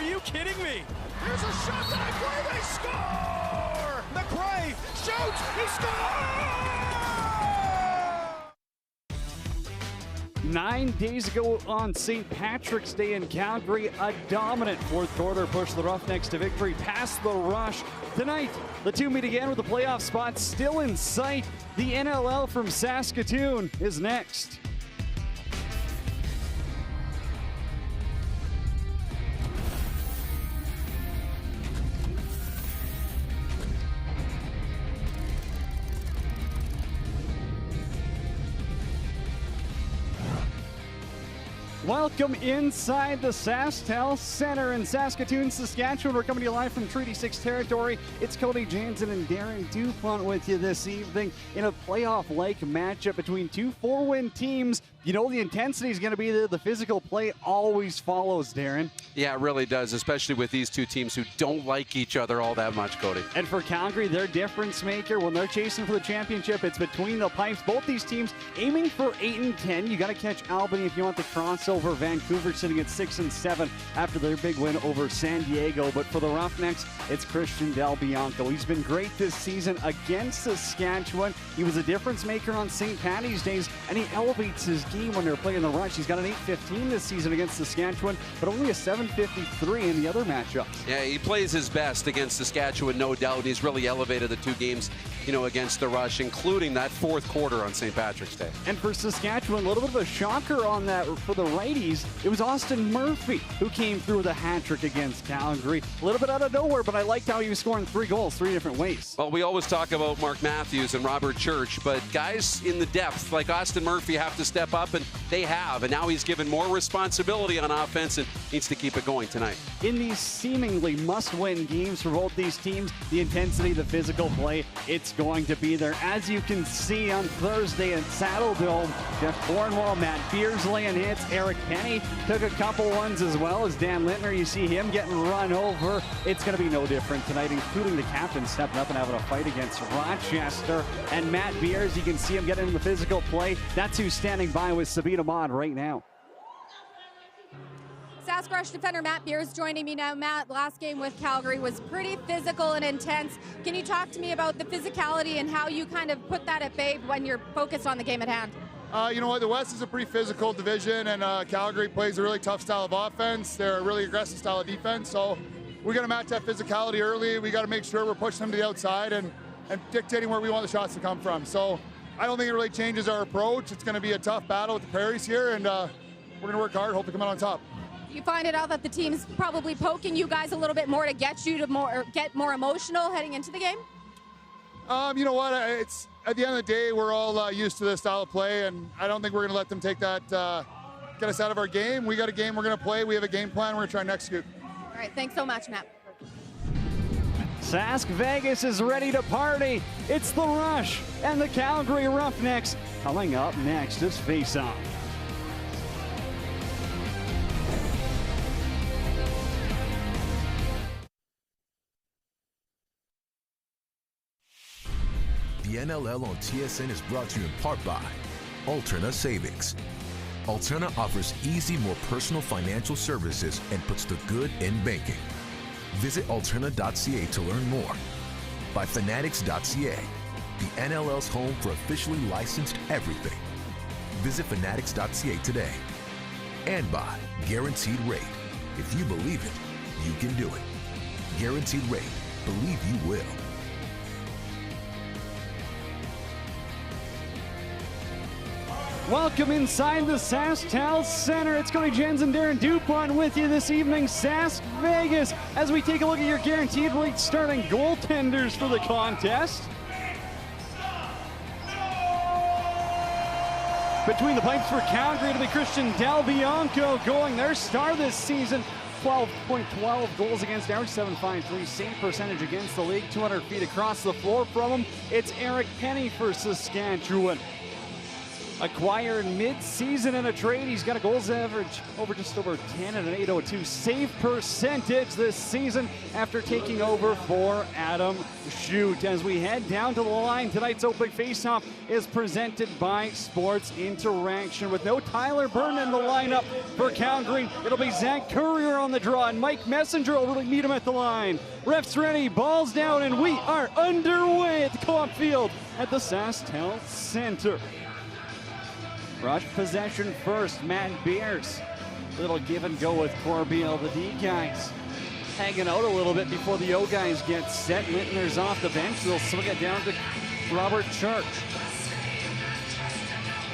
you kidding me? Here's a shot by McRae. They score! McRae shoots. He scores! 9 days ago on St. Patrick's Day in Calgary, a dominant fourth quarter pushed the Roughnecks to victory past the Rush. Tonight, the two meet again with the playoff spot still in sight. The NLL from Saskatoon is next. Welcome inside the SaskTel Center in Saskatoon, Saskatchewan. We're coming to you live from Treaty 6 territory. It's Cody Jansen and Darren Dupont with you this evening in a playoff-like matchup between two 4-win teams. You know the intensity is going to be there. The physical play always follows, Darren. Yeah, it really does, especially with these two teams who don't like each other all that much, Cody. And for Calgary, their difference maker, when they're chasing for the championship, it's between the pipes. Both these teams aiming for 8 and 10. You got to catch Albany if you want the crossover. Vancouver sitting at 6 and 7 after their big win over San Diego. But for the Roughnecks, it's Christian Del Bianco. He's been great this season against Saskatchewan. He was a difference maker on St. Patty's Days, and he elevates his game when they're playing the Rush. He's got an 8.15 this season against Saskatchewan, but only a 7.53 in the other matchups. Yeah, he plays his best against Saskatchewan, no doubt. He's really elevated the two games, against the Rush, including that fourth quarter on St. Patrick's Day. And for Saskatchewan, a little bit of a shocker on that for the righties. It was Austin Murphy who came through with a hat trick against Calgary. A little bit out of nowhere, but I liked how he was scoring 3 goals 3 different ways. Well, we always talk about Mark Matthews and Robert Church, but guys in the depth like Austin Murphy have to step up, and they have. And now he's given more responsibility on offense and needs to keep it going tonight. In these seemingly must-win games for both these teams, the intensity, the physical play, it's going to be there. As you can see on Thursday at Saddle Dome, Jeff Cornwall, Matt Beersley and hits. Eric Penny took a couple ones as well as Dan Lintner. You see him getting run over. It's going to be no different tonight, including the captain stepping up and having a fight against Rochester. And Matt Beers, you can see him getting in the physical play. That's who's standing by with Sabina Maud right now. Sask Rush defender Matt Beers joining me now. Matt, last game with Calgary was pretty physical and intense. Can you talk to me about the physicality and how you kind of put that at bay when you're focused on the game at hand? You know what, the West is a pretty physical division, and Calgary plays a really tough style of offense. They're a really aggressive style of defense, so we got to match that physicality early. We got to make sure we're pushing them to the outside and dictating where we want the shots to come from. So I don't think it really changes our approach. It's going to be a tough battle with the Prairies here, and we're going to work hard, hope to come out on top. You find it out that the team's probably poking you guys a little bit more to get you to get more emotional heading into the game? You know what, it's at the end of the day, we're all used to this style of play, and I don't think we're going to let them take that, get us out of our game. We got a game we're going to play. We have a game plan we're going to try and execute. All right, thanks so much, Matt. Sask Vegas is ready to party. It's the Rush and the Calgary Roughnecks. Coming up next is Face Off. The NLL on TSN is brought to you in part by Alterna Savings. Alterna offers easy, more personal financial services and puts the good in banking. Visit alterna.ca to learn more. By Fanatics.ca, the NLL's home for officially licensed everything. Visit Fanatics.ca today. And by Guaranteed Rate. If you believe it, you can do it. Guaranteed Rate. Believe you will. Welcome inside the SaskTel Center. It's Cody Jansen and Darren Dupont with you this evening. Sask Vegas, as we take a look at your guaranteed rate starting goaltenders for the contest. Between the pipes for Calgary, it'll be Christian Del Bianco going their star this season. 12.12 goals against average, 7.53 save percentage against the league, 200 feet across the floor from him. It's Eric Penny for Saskatchewan. acquired mid-season in a trade. He's got a goals average over just over 10 and an .802 save percentage this season after taking over for Adam Schutt. As we head down to the line, tonight's opening faceoff is presented by Sports Interaction. With no Tyler Byrne in the lineup for Calgary, it'll be Zach Currier on the draw, and Mike Messenger will really meet him at the line. Refs ready, balls down, and we are underway at the Co-op Field at the SaskTel Center. Rush possession first, Matt Beers. Little give and go with Corbeil. The D guys hanging out a little bit before the O guys get set. Littner's off the bench. They'll swing it down to Robert Church.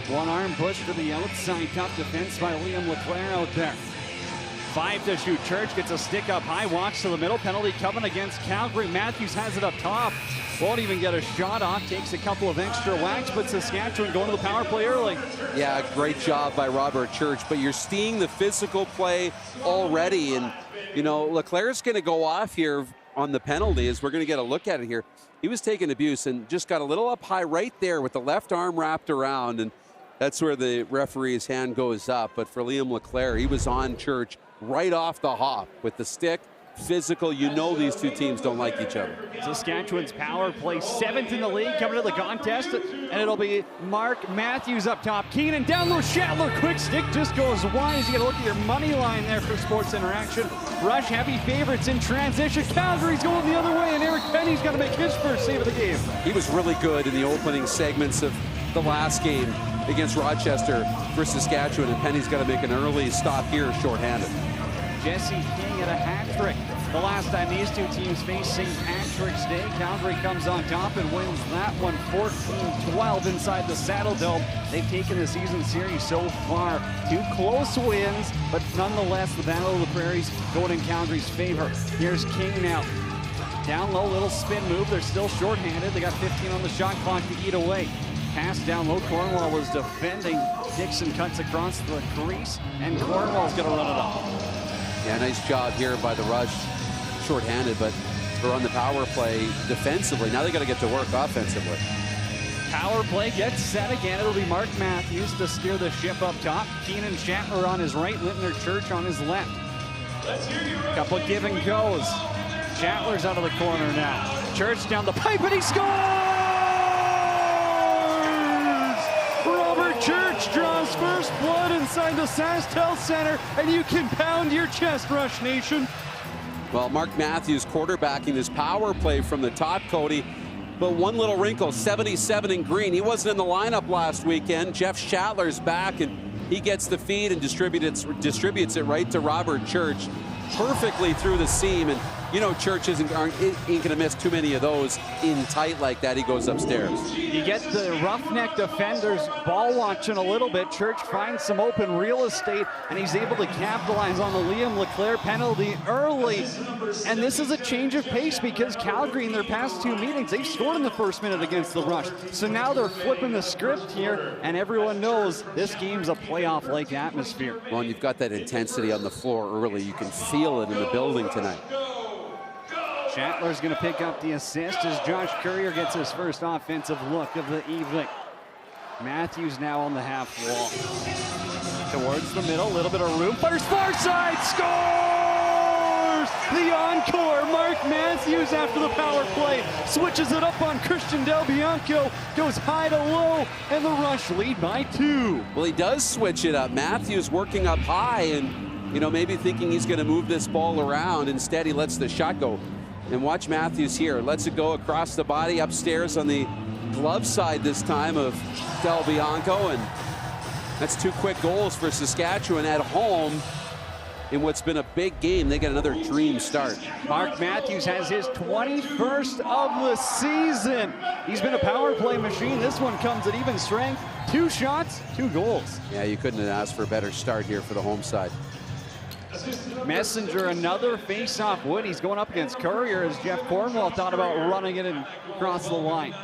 One arm push to the outside. Tough defense by Liam LeClaire out there. 5 to shoot. Church gets a stick up high, walks to the middle. Penalty coming against Calgary. Matthews has it up top. Won't even get a shot off. Takes a couple of extra whacks, but Saskatchewan going to the power play early. Yeah, great job by Robert Church, but you're seeing the physical play already. And, you know, LeClaire's going to go off here on the penalty as we're going to get a look at it here. He was taking abuse and just got a little up high right there with the left arm wrapped around. And that's where the referee's hand goes up. But for Liam LeClaire, he was on Church right off the hop with the stick. Physical, you know these two teams don't like each other. Saskatchewan's power play 7th in the league coming to the contest, and it'll be Mark Matthews up top. Keenan down low, Shatler, quick stick just goes wide. You got to look at your money line there for Sports Interaction. Rush heavy favorites in transition. Calgary's going the other way, and Eric Penny's got to make his first save of the game. He was really good in the opening segments of the last game against Rochester for Saskatchewan, and Penny's got to make an early stop here shorthanded. Jesse King at a hat trick. The last time these two teams faced St. Patrick's Day, Calgary comes on top and wins that one 14-12 inside the Saddle Dome. They've taken the season series so far. 2 close wins, but nonetheless, the Battle of the Prairies going in Calgary's favor. Here's King now. Down low, little spin move. They're still shorthanded. They got 15 on the shot clock to eat away. Pass down low. Cornwall was defending. Dixon cuts across the crease, and Cornwall's going to run it up. Yeah, nice job here by the Rush. Shorthanded, but they're on the power play defensively. Now they got to get to work offensively. Power play gets set again. It'll be Mark Matthews to steer the ship up top. Keenan Shatler on his right, Lintner Church on his left. Couple give and goes. Shatler's out of the corner now. Church down the pipe, and he scores! Robert Church draws first blood inside the SaskTel Center, and you can pound your chest, Rush Nation. Well, Mark Matthews quarterbacking his power play from the top, Cody. But one little wrinkle, 77 in green. He wasn't in the lineup last weekend. Jeff Shatler's back, and he gets the feed and distributes it right to Robert Church. Perfectly through the seam, and you know Church ain't going to miss too many of those in tight like that. He goes upstairs. You get the roughneck defenders ball watching a little bit. Church finds some open real estate, and he's able to capitalize on the Liam LeClaire penalty early. And this is a change of pace because Calgary in their past 2 meetings, they've scored in the first minute against the Rush. So now they're flipping the script here, and everyone knows this game's a playoff-like atmosphere. Well, and you've got that intensity on the floor early. You can feel it in the building tonight. Shatler's going to pick up the assist as Josh Currier gets his first offensive look of the evening. Matthews now on the half wall. Towards the middle, a little bit of room. Fires far side, scores! The encore, Mark Matthews after the power play. Switches it up on Christian Del Bianco. Goes high to low, and the Rush lead by 2. Well, he does switch it up. Matthews working up high and, you know, maybe thinking he's going to move this ball around. Instead, he lets the shot go. And watch Matthews here. Lets it go across the body, upstairs on the glove side this time of Del Bianco. And that's 2 quick goals for Saskatchewan at home in what's been a big game. They get another dream start. Mark Matthews has his 21st of the season. He's been a power play machine. This one comes at even strength. 2 shots, 2 goals. Yeah, you couldn't have asked for a better start here for the home side. Messenger, another face-off win. He's going up against Currier as Jeff Cornwall thought about running it and across the line.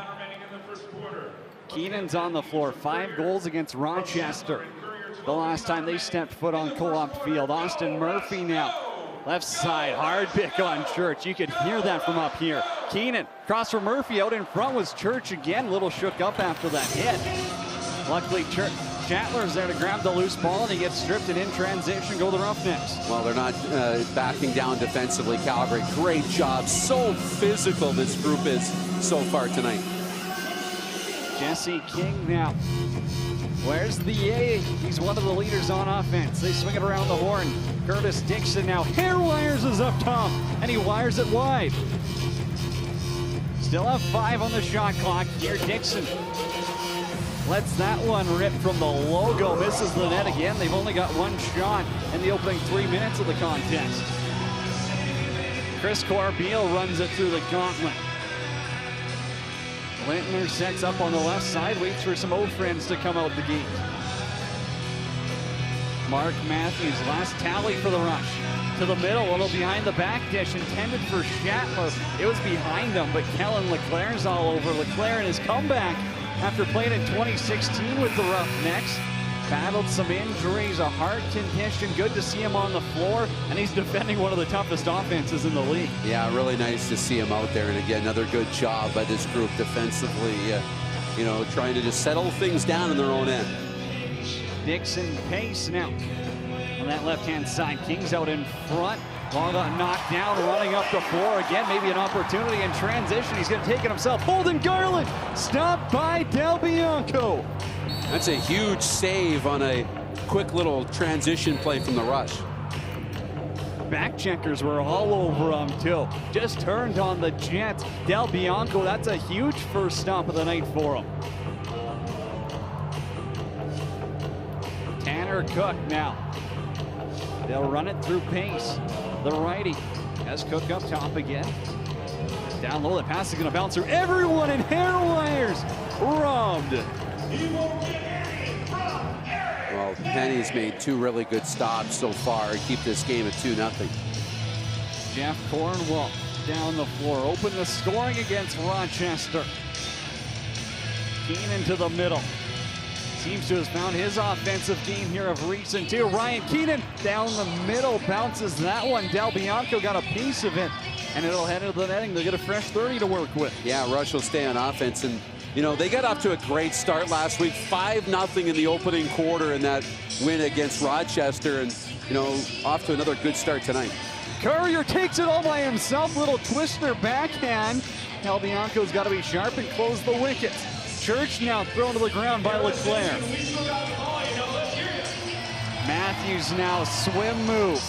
Keenan's on the floor. 5 goals against Rochester the last time they stepped foot on Co-op Field. Austin Murphy now. Left side, hard pick on Church. You could hear that from up here. Keenan, cross for Murphy. Out in front was Church again. A little shook up after that hit. Luckily, Chatler's there to grab the loose ball, and he gets stripped and in transition go the Roughnecks. Well, they're not backing down defensively, Calgary. Great job. So physical this group is so far tonight. Jesse King now. Where's the A? He's one of the leaders on offense. They swing it around the horn. Curtis Dixon now hair wires is up top, and he wires it wide. Still have 5 on the shot clock. Here Dixon lets that one rip from the logo. Misses the net again. They've only got 1 shot in the opening 3 minutes of the contest. Chris Corbeil runs it through the gauntlet. Lintner sets up on the left side, waits for some old friends to come out the gate. Mark Matthews, last tally for the Rush. To the middle, a little behind the back dish, intended for Shatler. It was behind him, but Kellen LeClair's all over. LeClair in his comeback after playing in 2016 with the Roughnecks. Battled some injuries, a heart condition. Good to see him on the floor, and he's defending one of the toughest offenses in the league. Yeah, really nice to see him out there. And again, another good job by this group defensively, trying to just settle things down in their own end. Dixon pace now on that left-hand side. King's out in front. Ball got knocked down, running up the floor again. Maybe an opportunity in transition. He's going to take it himself. Holden Garland, stopped by Del Bianco. That's a huge save on a quick little transition play from the Rush. Back checkers were all over him too. Just turned on the Jets. Del Bianco, that's a huge first stop of the night for him. Tanner Cook now. They'll run it through pace. The righty has Cook up top again. Down low, the pass is going to bounce through everyone in hair wires. Robbed. Well, Penny's made 2 really good stops so far and keep this game at 2-0. Jeff Cornwall down the floor. Open the scoring against Rochester. Keenan to the middle. Seems to have found his offensive game here of recent too. Ryan Keenan down the middle, bounces that one. Del Bianco got a piece of it, and it'll head into the netting. They'll get a fresh 30 to work with. Yeah, Rush will stay on offense, and they got off to a great start last week. 5-0 in the opening quarter in that win against Rochester, and off to another good start tonight. Courier takes it all by himself. Little twister backhand. Del Bianco's got to be sharp and close the wickets. Church now thrown to the ground by LeClair. Matthews now swim move.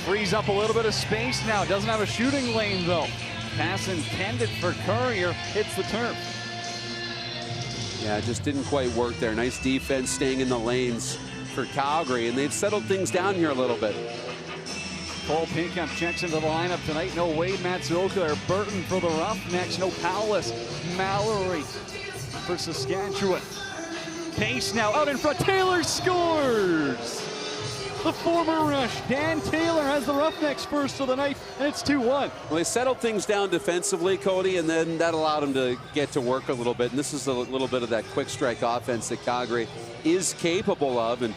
Frees up a little bit of space now. Doesn't have a shooting lane though. Pass intended for Courier. Hits the turf. Yeah, it just didn't quite work there. Nice defense staying in the lanes for Calgary, and they've settled things down here a little bit. Cole Pinkup checks into the lineup tonight. No Wade Matsuoka or Burton for the Roughnecks. No Powless. Mallory for Saskatchewan. Pace now out in front. Taylor scores! The former Rush, Dan Taylor, has the Roughnecks first of the night, and it's 2-1. Well, they settled things down defensively, Cody, and then that allowed them to get to work a little bit. And this is a little bit of that quick strike offense that Calgary is capable of. And,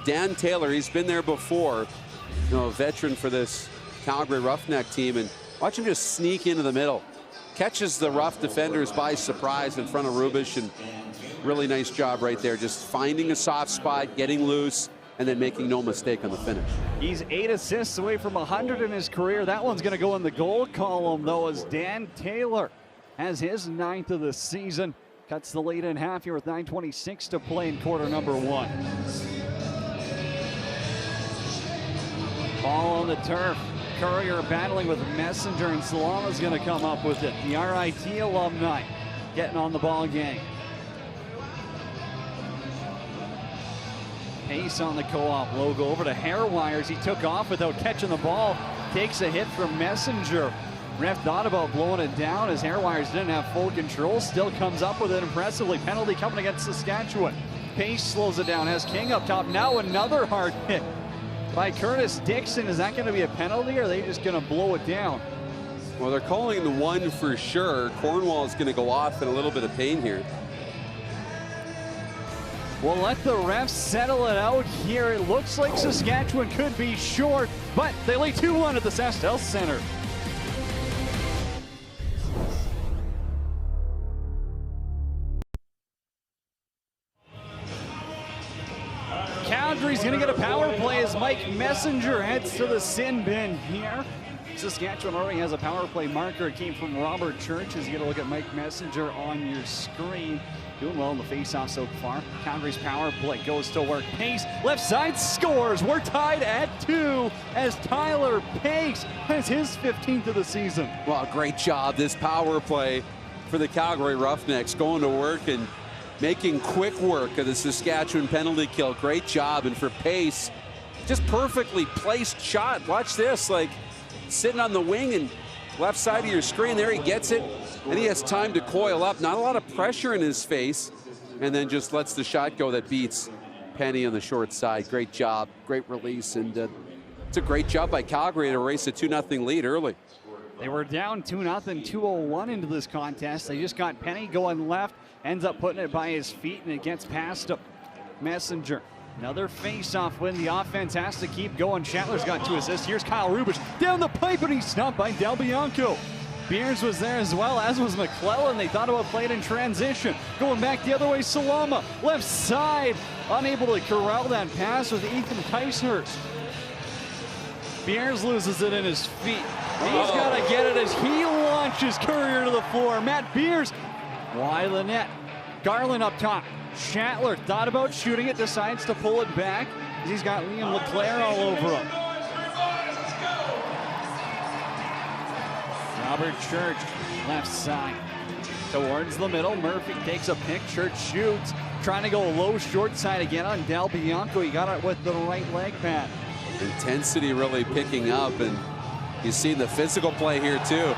Dan Taylor, he's been there before, a veteran for this Calgary Roughneck team. And watch him just sneak into the middle. Catches the rough defenders by surprise in front of Rubish, and really nice job right there. Just finding a soft spot, getting loose, and then making no mistake on the finish. He's 8 assists away from 100 in his career. That one's going to go in the goal column, though, as Dan Taylor has his 9th of the season. Cuts the lead in half here with 9:26 to play in quarter number 1. Ball on the turf. Courier battling with Messenger, and Salama's going to come up with it. The RIT alumni getting on the ball game. Pace on the co-op logo over to hair wires. He took off without catching the ball. Takes a hit from Messenger. Ref thought about blowing it down as hair wires didn't have full control. Still comes up with it impressively. Penalty coming against Saskatchewan. Pace slows it down. Has King up top. Now another hard hit by Curtis Dixon. Is that going to be a penalty, or are they just going to blow it down? Well, they're calling the one for sure. Cornwall is going to go off in a little bit of pain here. We'll let the refs settle it out here. It looks like Saskatchewan could be short, but they lead 2-1 at the Sask Health Center. Mike Messenger heads to the sin bin here. Saskatchewan already has a power play marker. It came from Robert Church. As you get a look at Mike Messenger on your screen. Doing well in the faceoff so far. Calgary's power play goes to work. Pace, left side, scores. We're tied at 2 as Tyler Pace has his 15th of the season. Well, great job, this power play for the Calgary Roughnecks, going to work and making quick work of the Saskatchewan penalty kill. Great job. And for Pace, just perfectly placed shot. Watch this, like sitting on the wing and left side of your screen. There he gets it, and he has time to coil up. Not a lot of pressure in his face, and then just lets the shot go that beats Penny on the short side. Great job, great release, and it's a great job by Calgary to erase a 2-0 lead early. They were down 2-0, 2:01 into this contest. They just got Penny going left, ends up putting it by his feet, and it gets past him. Messenger. Another face-off win. The offense has to keep going. Shatler's got 2 assists. Here's Kyle Rubisch down the pipe, and he's stopped by Del Bianco. Beers was there as well, as was McClellan. They thought about playing in transition. Going back the other way, Salama. Left side, unable to corral that pass with Ethan Ticehurst. Beers loses it in his feet. He's got to get it as he launches Courier to the floor. Matt Beers wide of the net. Garland up top. Shatler thought about shooting it, decides to pull it back. He's got Liam LeClaire all over him. Robert Church, left side. Towards the middle, Murphy takes a pick, Church shoots. Trying to go low short side again on Del Bianco. He got it with the right leg pad. Intensity really picking up, and you've seen the physical play here too.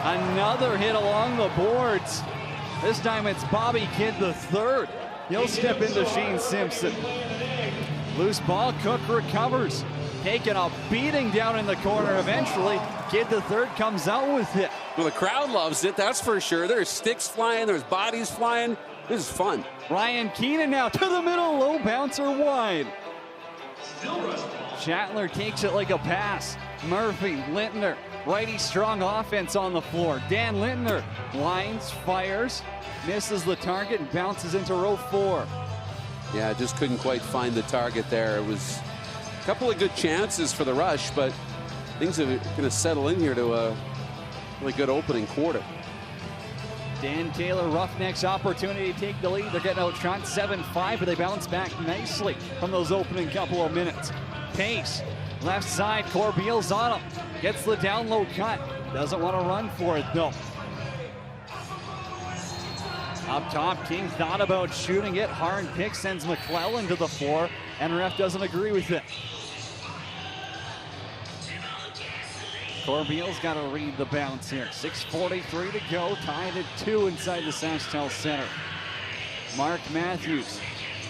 Another hit along the boards. This time it's Bobby Kidd the third. He'll step into Shane Simpson. Loose ball, Cook recovers. Taking a beating down in the corner eventually. Kidd the third comes out with it. Well, the crowd loves it, that's for sure. There's sticks flying, there's bodies flying. This is fun. Ryan Keenan now to the middle, low bouncer wide. Shatler takes it like a pass. Murphy, Lintner, righty strong offense on the floor. Dan Lintner lines, fires, misses the target and bounces into row 4. Yeah, just couldn't quite find the target there. It was a couple of good chances for the Rush, but things are going to settle in here to a really good opening quarter. Dan Taylor, Roughnecks opportunity to take the lead. They're getting outshot 7-5, but they bounce back nicely from those opening couple of minutes. Pace, left side, Corbeil's on him. Gets the down low cut. Doesn't want to run for it though. Up top, King thought about shooting it. Hard pick sends McClellan to the floor, and ref doesn't agree with it. Corbeil's got to read the bounce here. 6:43 to go, tied at 2 inside the SaskTel Center. Mark Matthews,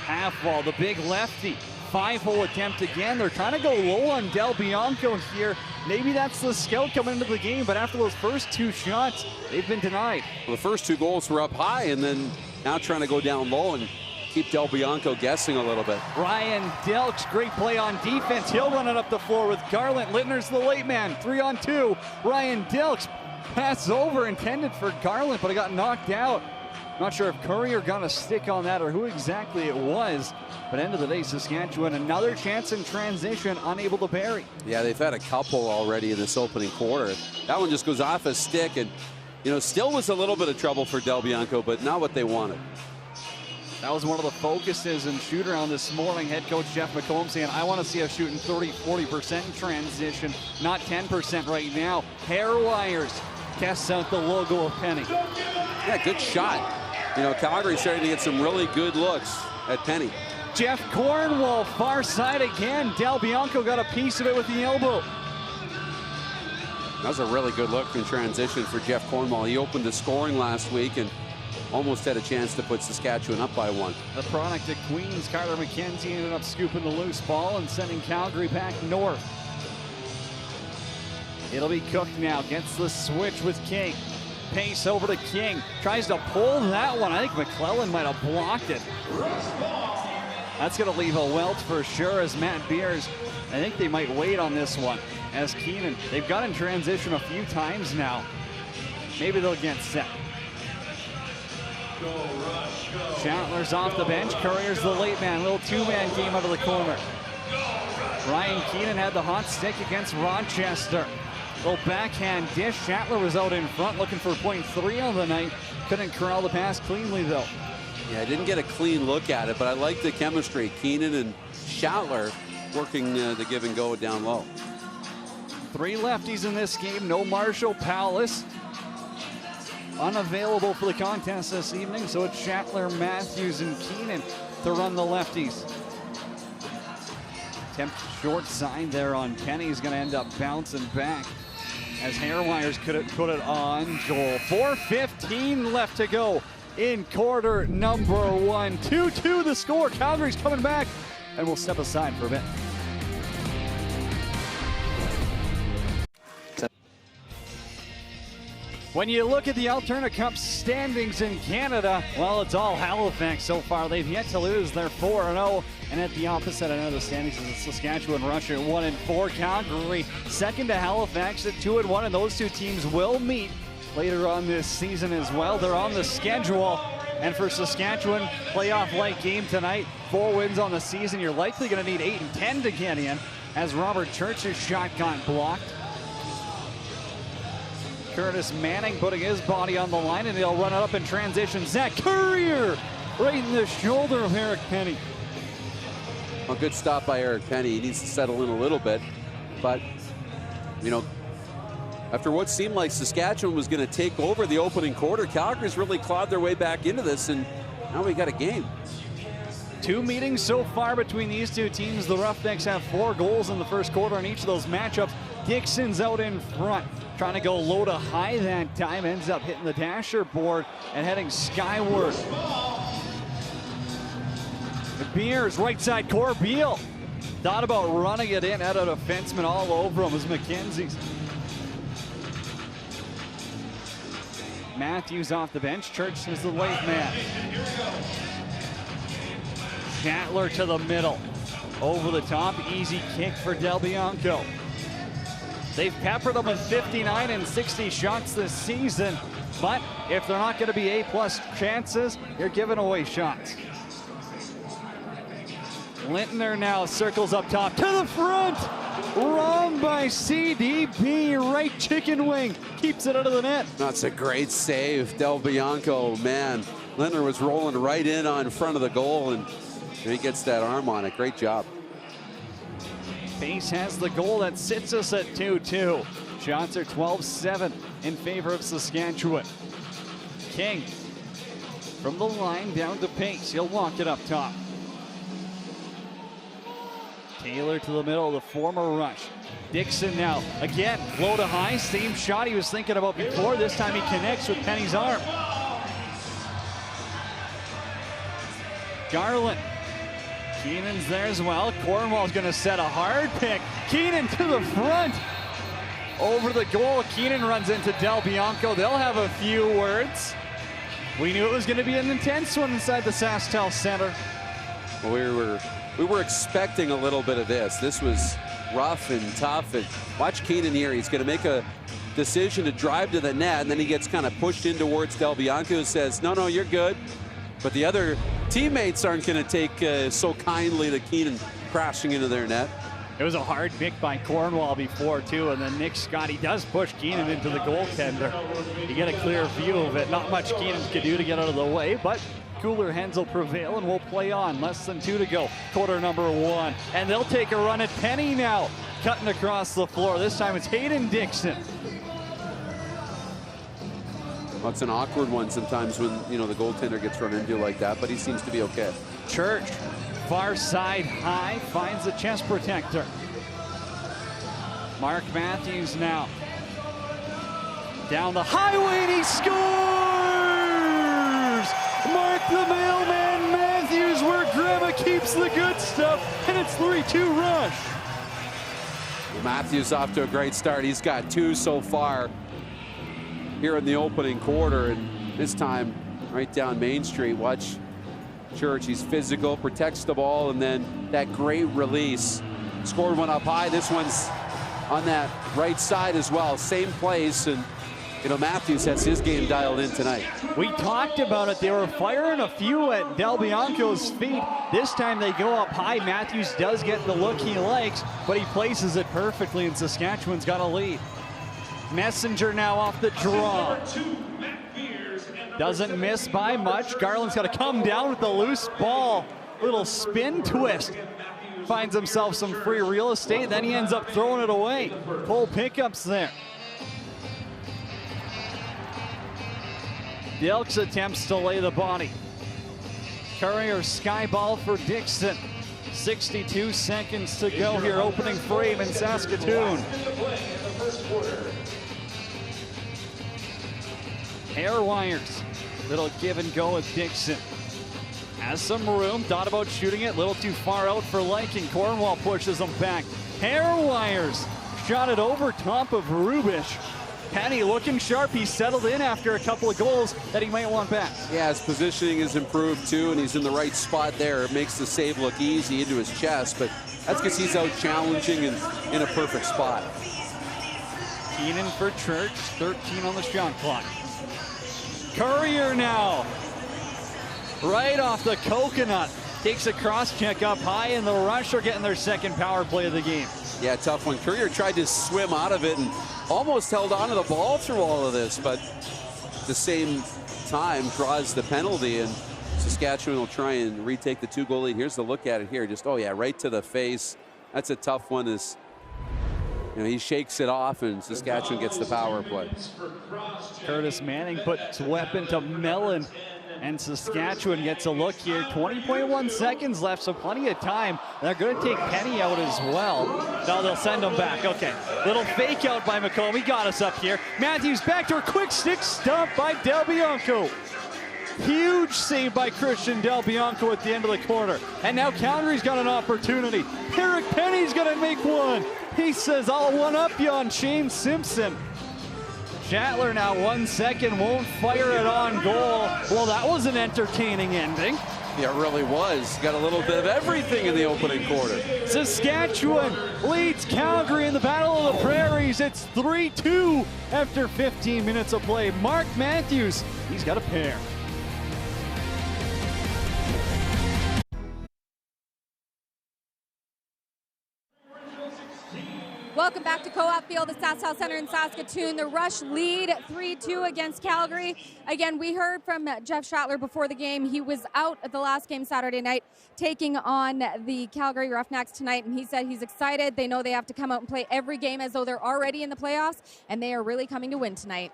half ball, the big lefty. 5-hole attempt again. They're trying to go low on Del Bianco here. Maybe that's the scout coming into the game, but after those first 2 shots, they've been denied. Well, the first 2 goals were up high, and then now trying to go down low and keep Del Bianco guessing a little bit. Ryan Delks, great play on defense. He'll run it up the floor with Garland. Lintner's the late man, 3-on-2. Ryan Delks passes over, intended for Garland, but it got knocked out. Not sure if Courier got a stick on that or who exactly it was. But end of the day, Saskatchewan, another chance in transition, unable to bury. Yeah, they've had a couple already in this opening quarter. That one just goes off a stick, and, you know, still was a little bit of trouble for Del Bianco, but not what they wanted. That was one of the focuses in shoot-around this morning. Head coach Jeff McComb saying, I want to see us shooting 30-40% in transition, not 10% right now. Hair wires casts out the logo of Penny. Yeah, good shot. You know, Calgary's starting to get some really good looks at Penny. Jeff Cornwall, far side again. Del Bianco got a piece of it with the elbow. That was a really good look in transition for Jeff Cornwall. He opened the scoring last week and almost had a chance to put Saskatchewan up by 1. The product of Queens, Carter McKenzie ended up scooping the loose ball and sending Calgary back north. It'll be Cook now, gets the switch with King. Pace over to King, tries to pull that one. I think McClellan might have blocked it. That's going to leave a welt for sure as Matt Beers. I think they might wait on this one as Keenan. They've got in transition a few times now. Maybe they'll get set. Shatler's off the bench. Courier's the late man. Little 2-man game out of the corner. Ryan Keenan had the hot stick against Rochester. Little backhand dish. Schattler was out in front looking for point 3 on the night. Couldn't corral the pass cleanly, though. Yeah, I didn't get a clean look at it, but I like the chemistry. Keenan and Schattler working the give and go down low. 3 lefties in this game. No Marshall Powless. Unavailable for the contest this evening, so it's Schattler, Matthews, and Keenan to run the lefties. Attempt short side there on Kenny. He's going to end up bouncing back as Hairwires could put it on goal. 4:15 left to go in quarter number 1. 2-2 the score. Calgary's coming back, and we'll step aside for a bit. When you look at the Alberta Cup standings in Canada, well, it's all Halifax so far. They've yet to lose. They're 4-0. And at the opposite end of the standings is Saskatchewan Rush at 1-4. Calgary second to Halifax at 2-1. And those two teams will meet later on this season as well. They're on the schedule. And for Saskatchewan, playoff-like game tonight. 4 wins on the season. You're likely going to need 8 and 10 to get in, as Robert Church's shot got blocked. Curtis Manning putting his body on the line, and he'll run it up in transition. Zach Currier right in the shoulder of Eric Penny. A good stop by Eric Penny. He needs to settle in a little bit. But, you know, after what seemed like Saskatchewan was going to take over the opening quarter, Calgary's really clawed their way back into this, and now we got a game. 2 meetings so far between these two teams. The Roughnecks have 4 goals in the first quarter in each of those matchups. Dixon's out in front, trying to go low to high that time. Ends up hitting the dasher board and heading skyward. The Beers, right side, Corbeil. Thought about running it in, had a defenseman all over him as McKenzie's. Matthews off the bench. Church is the late man. Schattler to the middle. Over the top, easy kick for Del Bianco. They've peppered them with 59 and 60 shots this season, but if they're not going to be A-plus chances, you're giving away shots. Lintner now circles up top to the front. Wrong by CDP, right chicken wing. Keeps it out of the net. That's a great save. Del Bianco, man. Lintner was rolling right in on front of the goal, and he gets that arm on it. Great job. Pace has the goal that sits us at 2-2. Shots are 12-7 in favor of Saskatchewan. King from the line down to Pace. He'll walk it up top. Taylor to the middle, the former Rush. Dixon now, again, low to high. Same shot he was thinking about before. This time he connects with Penny's arm. Garland. Keenan's there as well. Cornwall's going to set a hard pick. Keenan to the front. Over the goal. Keenan runs into Del Bianco. They'll have a few words. We knew it was going to be an intense one inside the SaskTel Center. Well, we were expecting a little bit of this. This was rough and tough. And watch Keenan here. He's going to make a decision to drive to the net, and then he gets kind of pushed in towards Del Bianco, who says, no, you're good. But the other teammates aren't going to take so kindly to Keenan crashing into their net. It was a hard pick by Cornwall before, too, and then Nick Scott, he does push Keenan into the goaltender. You get a clear view of it. Not much Keenan can do to get out of the way, but cooler heads will prevail, and we'll play on. Less than 2 to go, quarter number 1. And they'll take a run at Penny now, cutting across the floor. This time it's Hayden Dixon. Well, it's an awkward one sometimes when, you know, the goaltender gets run into like that, but he seems to be okay. Church, far side high, finds the chest protector. Mark Matthews now. Down the highway, and he scores! Mark the mailman Matthews, where Grandma keeps the good stuff, and it's 3-2 Rush. Matthews off to a great start. He's got 2 so far here in the opening quarter, and this time right down Main Street. Watch Church. He's physical, protects the ball, and then that great release. Scored one up high. This one's on that right side as well. Same place, and you know, Matthews has his game dialed in tonight. We talked about it. They were firing a few at Del Bianco's feet. This time they go up high. Matthews does get the look he likes, but he places it perfectly, and Saskatchewan's got a lead. Messenger now off the draw. Doesn't miss by much. Garland's got to come down with the loose ball. Little spin twist. Finds himself some free real estate. Then he ends up throwing it away. Full pickups there. The Elks attempts to lay the body. Courier sky ball for Dixon. 62 seconds to go here, opening frame in Saskatoon. Hair wires. Little give and go with Dixon. Has some room, thought about shooting it, a little too far out for liking. Cornwall pushes him back. Hair wires. Shot it over top of Rubish. Penny looking sharp. He settled in after a couple of goals that he might want back. Yeah, his positioning has improved too, and he's in the right spot there. It makes the save look easy into his chest, but that's because he's out challenging and in a perfect spot. Keenan for Church, 13 on the shot clock. Courier now. Right off the coconut. Takes a cross check up high, and the Rush are getting their second power play of the game. Yeah, tough one. Courier tried to swim out of it and almost held on to the ball through all of this, but at the same time draws the penalty, and Saskatchewan will try and retake the 2-goal lead. Here's the look at it here. Just, oh yeah, right to the face. That's a tough one. As you know, he shakes it off, and Saskatchewan gets the power play. Curtis Manning puts weapon to Mellon, and Saskatchewan gets a look here. 20.1 seconds left, so plenty of time. They're going to take Penny out as well. Now they'll send him back. Okay, little fake out by McComb. He got us up here. Matthews back to a quick stick stump by Del Bianco. Huge save by Christian Del Bianco at the end of the corner. And now Calgary's got an opportunity. Eric Penny's going to make one. He says, I'll one-up you on Shane Simpson. Shatler now 1 second, won't fire it on goal. Well, that was an entertaining ending. Yeah, it really was. Got a little bit of everything in the opening quarter. Saskatchewan leads Calgary in the Battle of the Prairies. It's 3-2 after 15 minutes of play. Mark Matthews, he's got a pair. Welcome back to Co-op Field at SaskTel Center in Saskatoon. The Rush lead 3-2 against Calgary. Again, we heard from Jeff Shatler before the game. He was out at the last game Saturday night taking on the Calgary Roughnecks tonight, and he said he's excited. They know they have to come out and play every game as though they're already in the playoffs, and they are really coming to win tonight.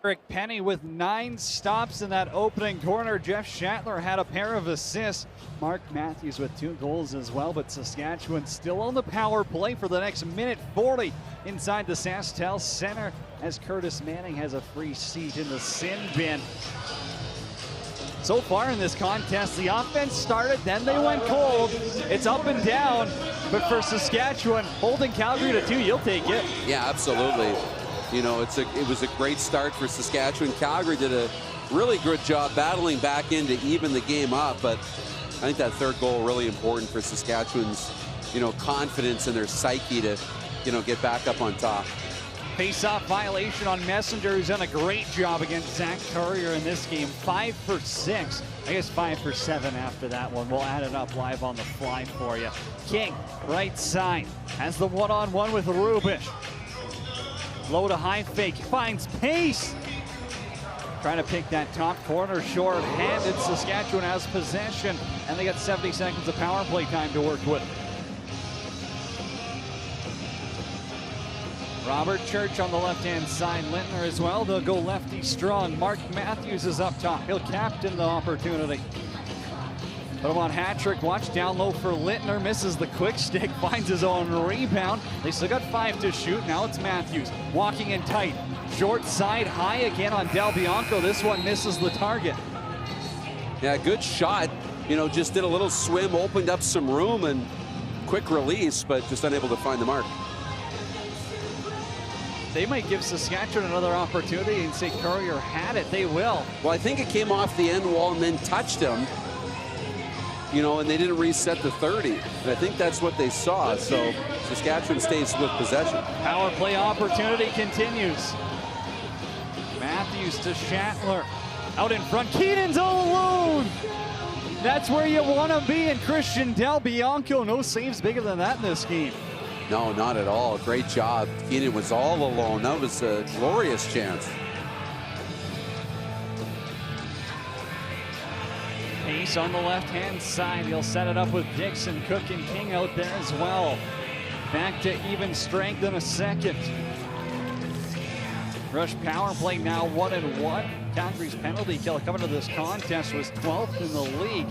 Eric Penny with 9 stops in that opening corner. Jeff Shatler had a pair of assists. Mark Matthews with 2 goals as well, but Saskatchewan still on the power play for the next minute 40 inside the SaskTel Center as Curtis Manning has a free seat in the sin bin. So far in this contest, the offense started, then they went cold. It's up and down, but for Saskatchewan, holding Calgary to 2, you'll take it. Yeah, absolutely. You know, it was a great start for Saskatchewan. Calgary did a really good job battling back in to even the game up, but I think that third goal really important for Saskatchewan's, you know, confidence in their psyche to, you know, get back up on top. Face-off violation on Messenger, who's done a great job against Zach Courier in this game. 5 for 6. I guess 5 for 7 after that one. We'll add it up live on the fly for you. King, right side, has the one-on-one with Rubish. Low to high fake, finds pace. Trying to pick that top corner short-handed. Saskatchewan has possession, and they got 70 seconds of power play time to work with. Robert Church on the left-hand side, Lintner as well. They'll go lefty strong. Mark Matthews is up top. He'll captain the opportunity. Put him on hat trick. Watch down low for Lintner. Misses the quick stick. Finds his own rebound. They still got 5 to shoot. Now it's Matthews walking in tight. Short side high again on Del Bianco. This one misses the target. Yeah, good shot. You know, just did a little swim, opened up some room, and quick release, but just unable to find the mark. They might give Saskatchewan another opportunity and say Courier had it. They will. Well, I think it came off the end wall and then touched him. You know, and they didn't reset the 30. And I think that's what they saw. So Saskatchewan stays with possession. Power play opportunity continues. Matthews to Shatler. Out in front, Keenan's all alone. That's where you want to be. And Christian Del Bianco, no saves bigger than that in this game. No, not at all. Great job. Keenan was all alone. That was a glorious chance. Pace on the left-hand side. He'll set it up with Dixon, Cook, and King out there as well. Back to even strength in a second. Rush power play now 1-1. Calgary's penalty kill coming to this contest was 12th in the league.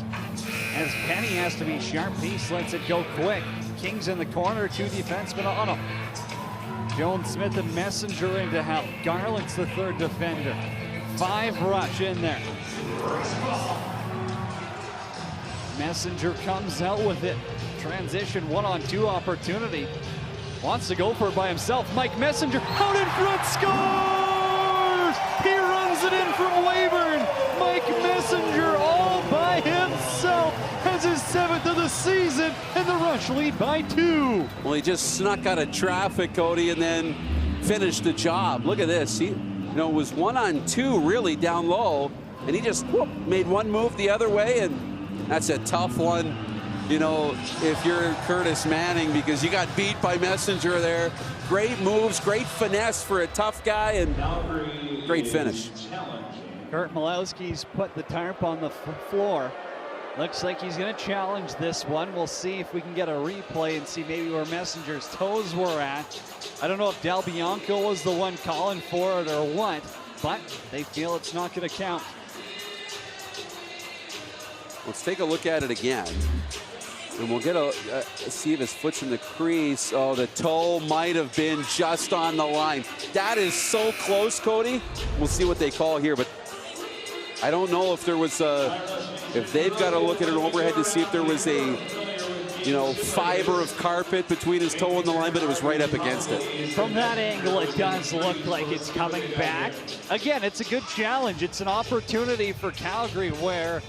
As Penny has to be sharp, Pace lets it go quick. King's in the corner, 2 defensemen on him. Jones, Smith, and Messenger in to help. Garland's the 3rd defender. 5 Rush in there. Messenger comes out with it. Transition 1-on-2 opportunity. Wants to go for it by himself. Mike Messenger out in front, scores! He runs it in from Weyburn. Mike Messenger all by himself has his 7th of the season, and the Rush lead by 2. Well, he just snuck out of traffic, Cody, and then finished the job. Look at this. He, it was 1-on-2 really down low, and he just made one move the other way, and that's a tough one. If you're Curtis Manning, because you got beat by Messenger there. Great moves, great finesse for a tough guy, and great finish. Kurt Malowski's put the tarp on the floor. Looks like he's going to challenge this one. We'll see if we can get a replay and see maybe where Messenger's toes were at. I don't know if Del Bianco was the one calling for it or what, but they feel it's not going to count. Let's take a look at it again. And we'll get see if his foot's in the crease. Oh, the toe might have been just on the line. That is so close, Cody. We'll see what they call here, but I don't know if there was if they've got to look at an overhead to see if there was a, fiber of carpet between his toe and the line, but it was right up against it. From that angle, it does look like it's coming back. Again, it's a good challenge. It's an opportunity for Calgary where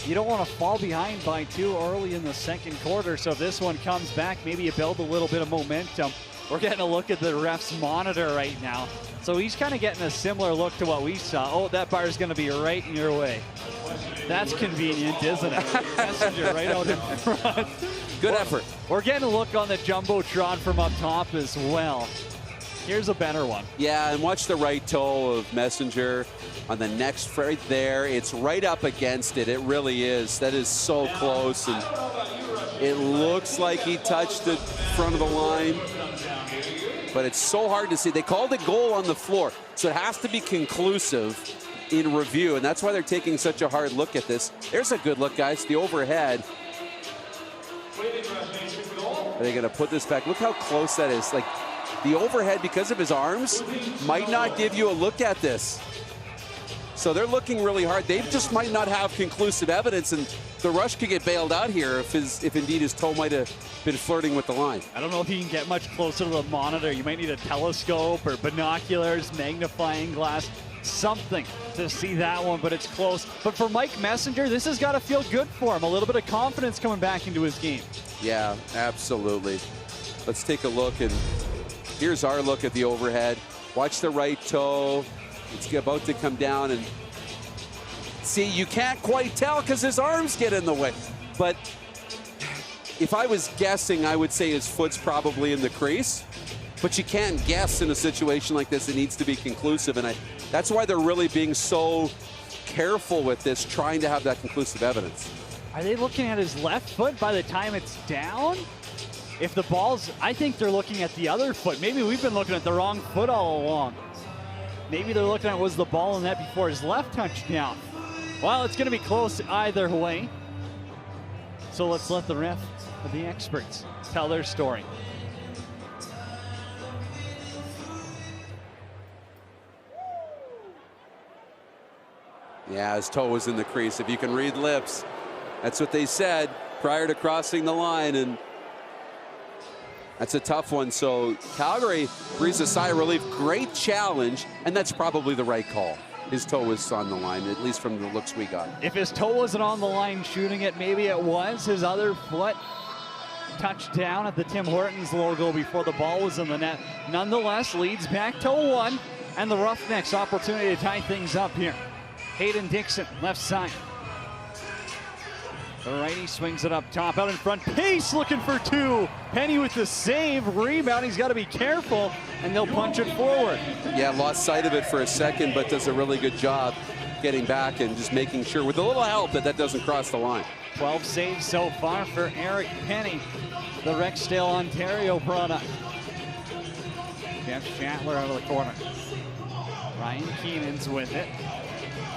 you don't want to fall behind by 2 early in the second quarter. So if this one comes back, maybe you build a little bit of momentum. We're getting a look at the ref's monitor right now. So he's kind of getting a similar look to what we saw. Oh, that bar is going to be right in your way. That's convenient, isn't it? Messenger right out in front. Good effort. We're getting a look on the Jumbotron from up top as well. Here's a better one. Yeah, and watch the right toe of Messenger on the next right there. It's right up against it. It really is. That is so close, and it looks like he touched the front of the line, but it's so hard to see. They called a goal on the floor, so it has to be conclusive in review, and that's why they're taking such a hard look at this. There's a good look, guys. The overhead. Are they going to put this back? Look how close that is. Like, the overhead, because of his arms, might not give you a look at this. So they're looking really hard. They just might not have conclusive evidence, and the Rush could get bailed out here if indeed his toe might have been flirting with the line. I don't know if you can get much closer to the monitor. You might need a telescope or binoculars, magnifying glass, something to see that one, but it's close. But for Mike Messenger, this has got to feel good for him. A little bit of confidence coming back into his game. Yeah, absolutely. Let's take a look, and here's our look at the overhead. Watch the right toe. It's about to come down, and see, you can't quite tell because his arms get in the way. But if I was guessing, I would say his foot's probably in the crease. But you can't guess in a situation like this. It needs to be conclusive, and that's why they're really being so careful with this, trying to have that conclusive evidence. Are they looking at his left foot by the time it's down? If the ball's, I think they're looking at the other foot. Maybe we've been looking at the wrong foot all along. Maybe they're looking at was the ball in that before his left touchdown. Well, it's going to be close either way. So let's let the ref, the experts, tell their story. Yeah, his toe was in the crease. If you can read lips, that's what they said prior to crossing the line, and that's a tough one. So Calgary breathes a sigh of relief. Great challenge, and that's probably the right call. His toe was on the line, at least from the looks we got. If his toe wasn't on the line shooting it, maybe it was. His other foot touched down at the Tim Hortons logo before the ball was in the net. Nonetheless, leads back to 1. And the Roughnecks opportunity to tie things up here. Hayden Dixon, left side. The righty swings it up top, out in front. Pace looking for two. Penny with the save. Rebound, he's got to be careful, and they'll punch it forward. Yeah, lost sight of it for a second, but does a really good job getting back and just making sure, with a little help, that doesn't cross the line. 12 saves so far for Eric Penny, the Rexdale, Ontario product. Jeff Shatler out of the corner. Ryan Keenan's with it.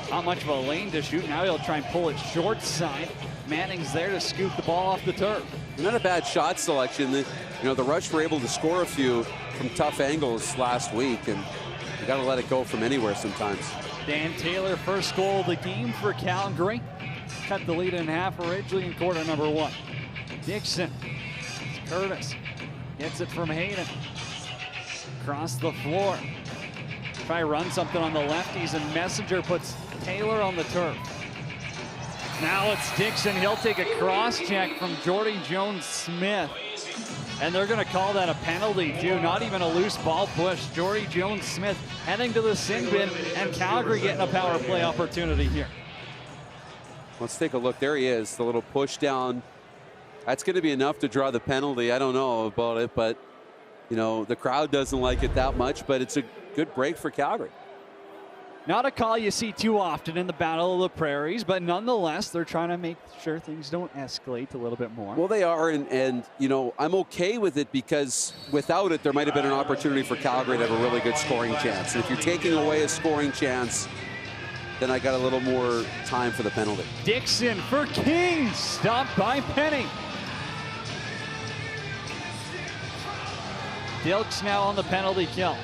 Not much of a lane to shoot. Now he'll try and pull it short side. Manning's there to scoop the ball off the turf. Not a bad shot selection. The Rush were able to score a few from tough angles last week, and you got to let it go from anywhere sometimes. Dan Taylor, first goal of the game for Calgary. Cut the lead in half originally in quarter number 1. Dixon, Curtis gets it from Hayden. Across the floor. Try run something on the lefties, and Messenger puts Taylor on the turf. Now it's Dixon. He'll take a cross check from Jordy Jones-Smith. And they're going to call that a penalty, too. Not even a loose ball push. Jordy Jones-Smith heading to the sin bin, and Calgary getting a power play opportunity here. Let's take a look. There he is, the little push down. That's going to be enough to draw the penalty. I don't know about it, but, the crowd doesn't like it that much, but it's a good break for Calgary. Not a call you see too often in the Battle of the Prairies, but nonetheless, they're trying to make sure things don't escalate a little bit more. Well, they are, and I'm okay with it, because without it, there might have been an opportunity for Calgary to have a really good scoring chance. And if you're taking away a scoring chance, then I got a little more time for the penalty. Dixon for Kings, stopped by Penny. Dilks now on the penalty kill.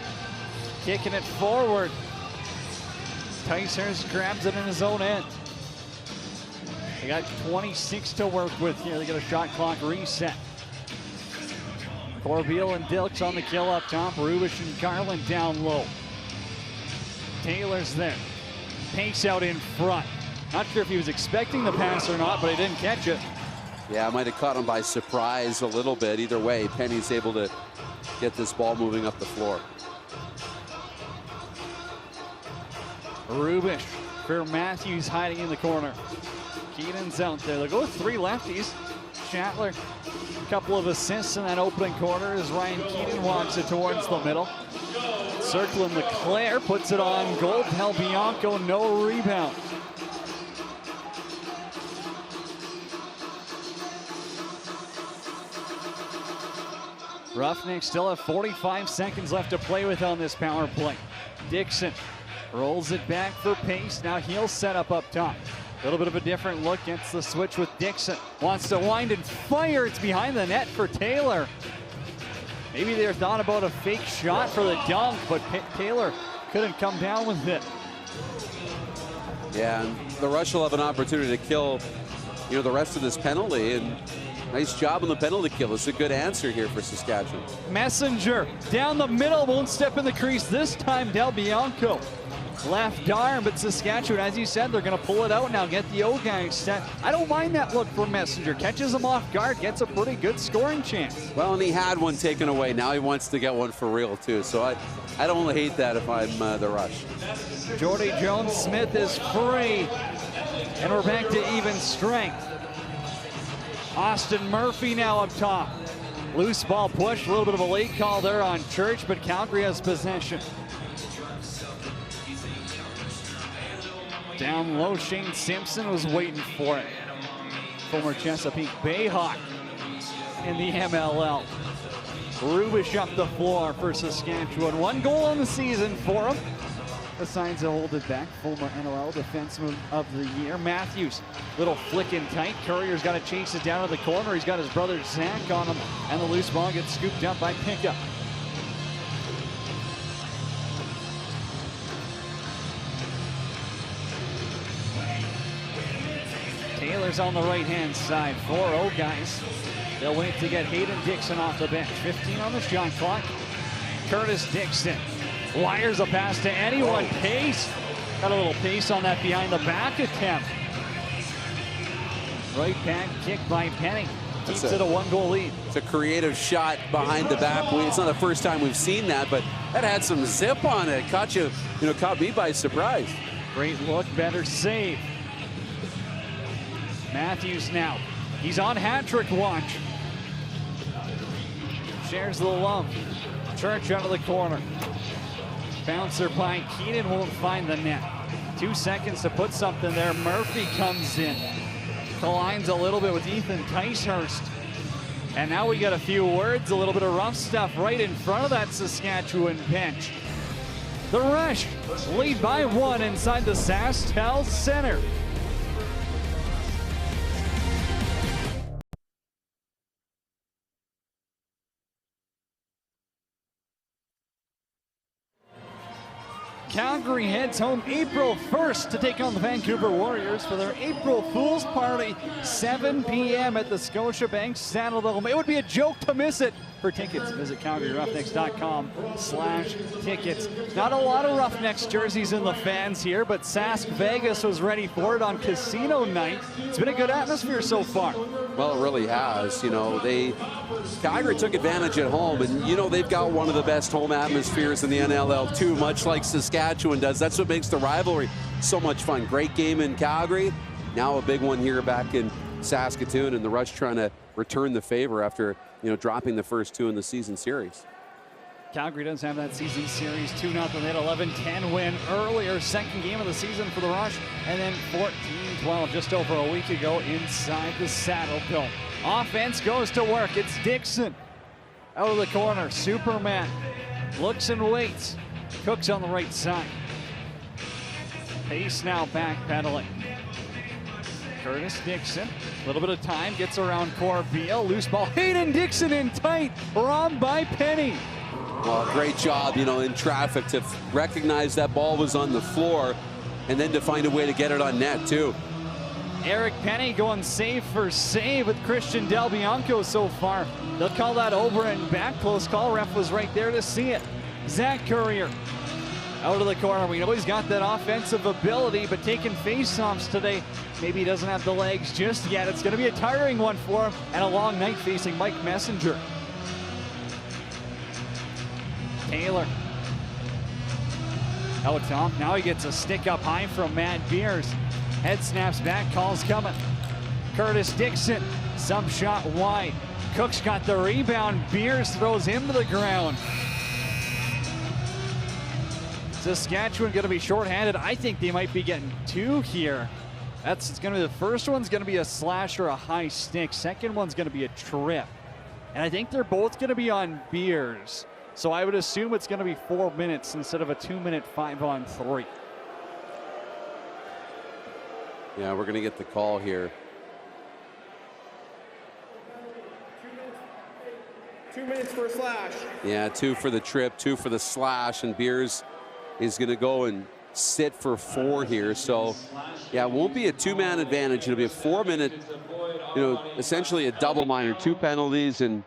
Kicking it forward. Ticehurst grabs it in his own end. They got 26 to work with here. They get a shot clock reset. Corbeil and Dilks on the kill up top. Rubish and Garland down low. Taylor's there. Pace out in front. Not sure if he was expecting the pass or not, but he didn't catch it. Yeah, I might have caught him by surprise a little bit. Either way, Penny's able to get this ball moving up the floor. Rubish for Matthews hiding in the corner. Keenan's out there. They'll go with 3 lefties. Shatler, a couple of assists in that opening quarter as Ryan Keenan walks it towards the middle. Circling LeClaire, puts it on goal. Del Bianco, no rebound. Roughnecks still have 45 seconds left to play with on this power play. Dixon rolls it back for Pace. Now he'll set up top. A little bit of a different look. Gets the switch with Dixon. Wants to wind and fire. It's behind the net for Taylor. Maybe they thought about a fake shot for the dunk, but Taylor couldn't come down with it. Yeah, and the Rush will have an opportunity to kill, the rest of this penalty. And nice job on the penalty kill. It's a good answer here for Saskatchewan. Messenger down the middle, won't step in the crease this time. Del Bianco left arm, but Saskatchewan, as you said, they're going to pull it out now, get the O guy set. I don't mind that look for Messenger. Catches him off guard, gets a pretty good scoring chance. Well, and he had one taken away. Now he wants to get one for real, too. So I don't hate that if I'm the Rush. Jordy Jones-Smith is free, and we're back to even strength. Austin Murphy now up top. Loose ball push, a little bit of a late call there on Church, but Calgary has possession. Down low, Shane Simpson was waiting for it. Former Chesapeake Bayhawk in the MLL. Rubish up the floor for Saskatchewan. 1 goal on the season for him. Decides to hold it back. Former NLL Defenseman of the Year. Matthews, little flick in tight. Courier's got to chase it down to the corner. He's got his brother Zach on him, and the loose ball gets scooped up by Pickup. Taylor's on the right-hand side. 4-0 guys. They'll wait to get Hayden Dixon off the bench. 15 on the shot clock. Curtis Dixon wires a pass to anyone. Pace. Got a little pace on that behind the back attempt. Right back kick by Penny. Keeps it a 1-goal lead. It's a creative shot behind the back wing. It's not the first time we've seen that, but that had some zip on it. Caught me by surprise. Great look, better save. Matthews now. He's on hat-trick watch. Shares the love. Church out of the corner. Bouncer by Keenan won't find the net. 2 seconds to put something there. Murphy comes in. Collides a little bit with Ethan Ticehurst. And now we got a few words, a little bit of rough stuff right in front of that Saskatchewan bench. The Rush lead by 1 inside the SaskTel Center. Calgary heads home April 1st to take on the Vancouver Warriors for their April Fool's Party, 7 p.m. at the Scotiabank Saddledome. It would be a joke to miss it. For tickets, visit CalgaryRoughnecks.com/tickets. Not a lot of Roughnecks jerseys in the fans here, but Sask Vegas was ready for it on casino night. It's been a good atmosphere so far. Well, it really has. Calgary took advantage at home, and they've got one of the best home atmospheres in the NLL too, much like Saskatchewan does. That's what makes the rivalry so much fun. Great game in Calgary, now a big one here back in Saskatoon, and the Rush trying to return the favor after dropping the first 2 in the season series. Calgary does have that season series 2-0. They had 11-10 win earlier, second game of the season for the Rush, and then 14-12 just over a week ago inside the Saddledome. Offense goes to work. It's Dixon out of the corner. Superman looks and waits. Cooks on the right side. Pace now backpedaling. Curtis Dixon, a little bit of time, gets around Corbeil. Loose ball. Hayden Dixon in tight. Robbed by Penny. Well, great job, in traffic to recognize that ball was on the floor and then to find a way to get it on net, too. Eric Penny going save for save with Christian Del Bianco so far. They'll call that over and back. Close call. Ref was right there to see it. Zach Courier out of the corner. We know he's got that offensive ability, but taking face-offs today, maybe he doesn't have the legs just yet. It's going to be a tiring one for him, and a long night facing Mike Messenger. Taylor. Out top. Now he gets a stick up high from Matt Beers. Head snaps back, calls coming. Curtis Dixon, some shot wide. Cook's got the rebound. Beers throws him to the ground. Saskatchewan going to be shorthanded. I think they might be getting 2 here. It's going to be the first one's going to be a slash or a high stick. Second one's going to be a trip. And I think they're both going to be on Beers. So I would assume it's going to be 4 minutes instead of a 2-minute 5-on-3. Yeah, we're going to get the call here. 2 minutes for a slash. Yeah, 2 for the trip, 2 for the slash, and Beers is going to go and sit for 4 here. So, yeah, it won't be a 2-man advantage. It'll be a 4-minute, essentially a double minor, 2 penalties, and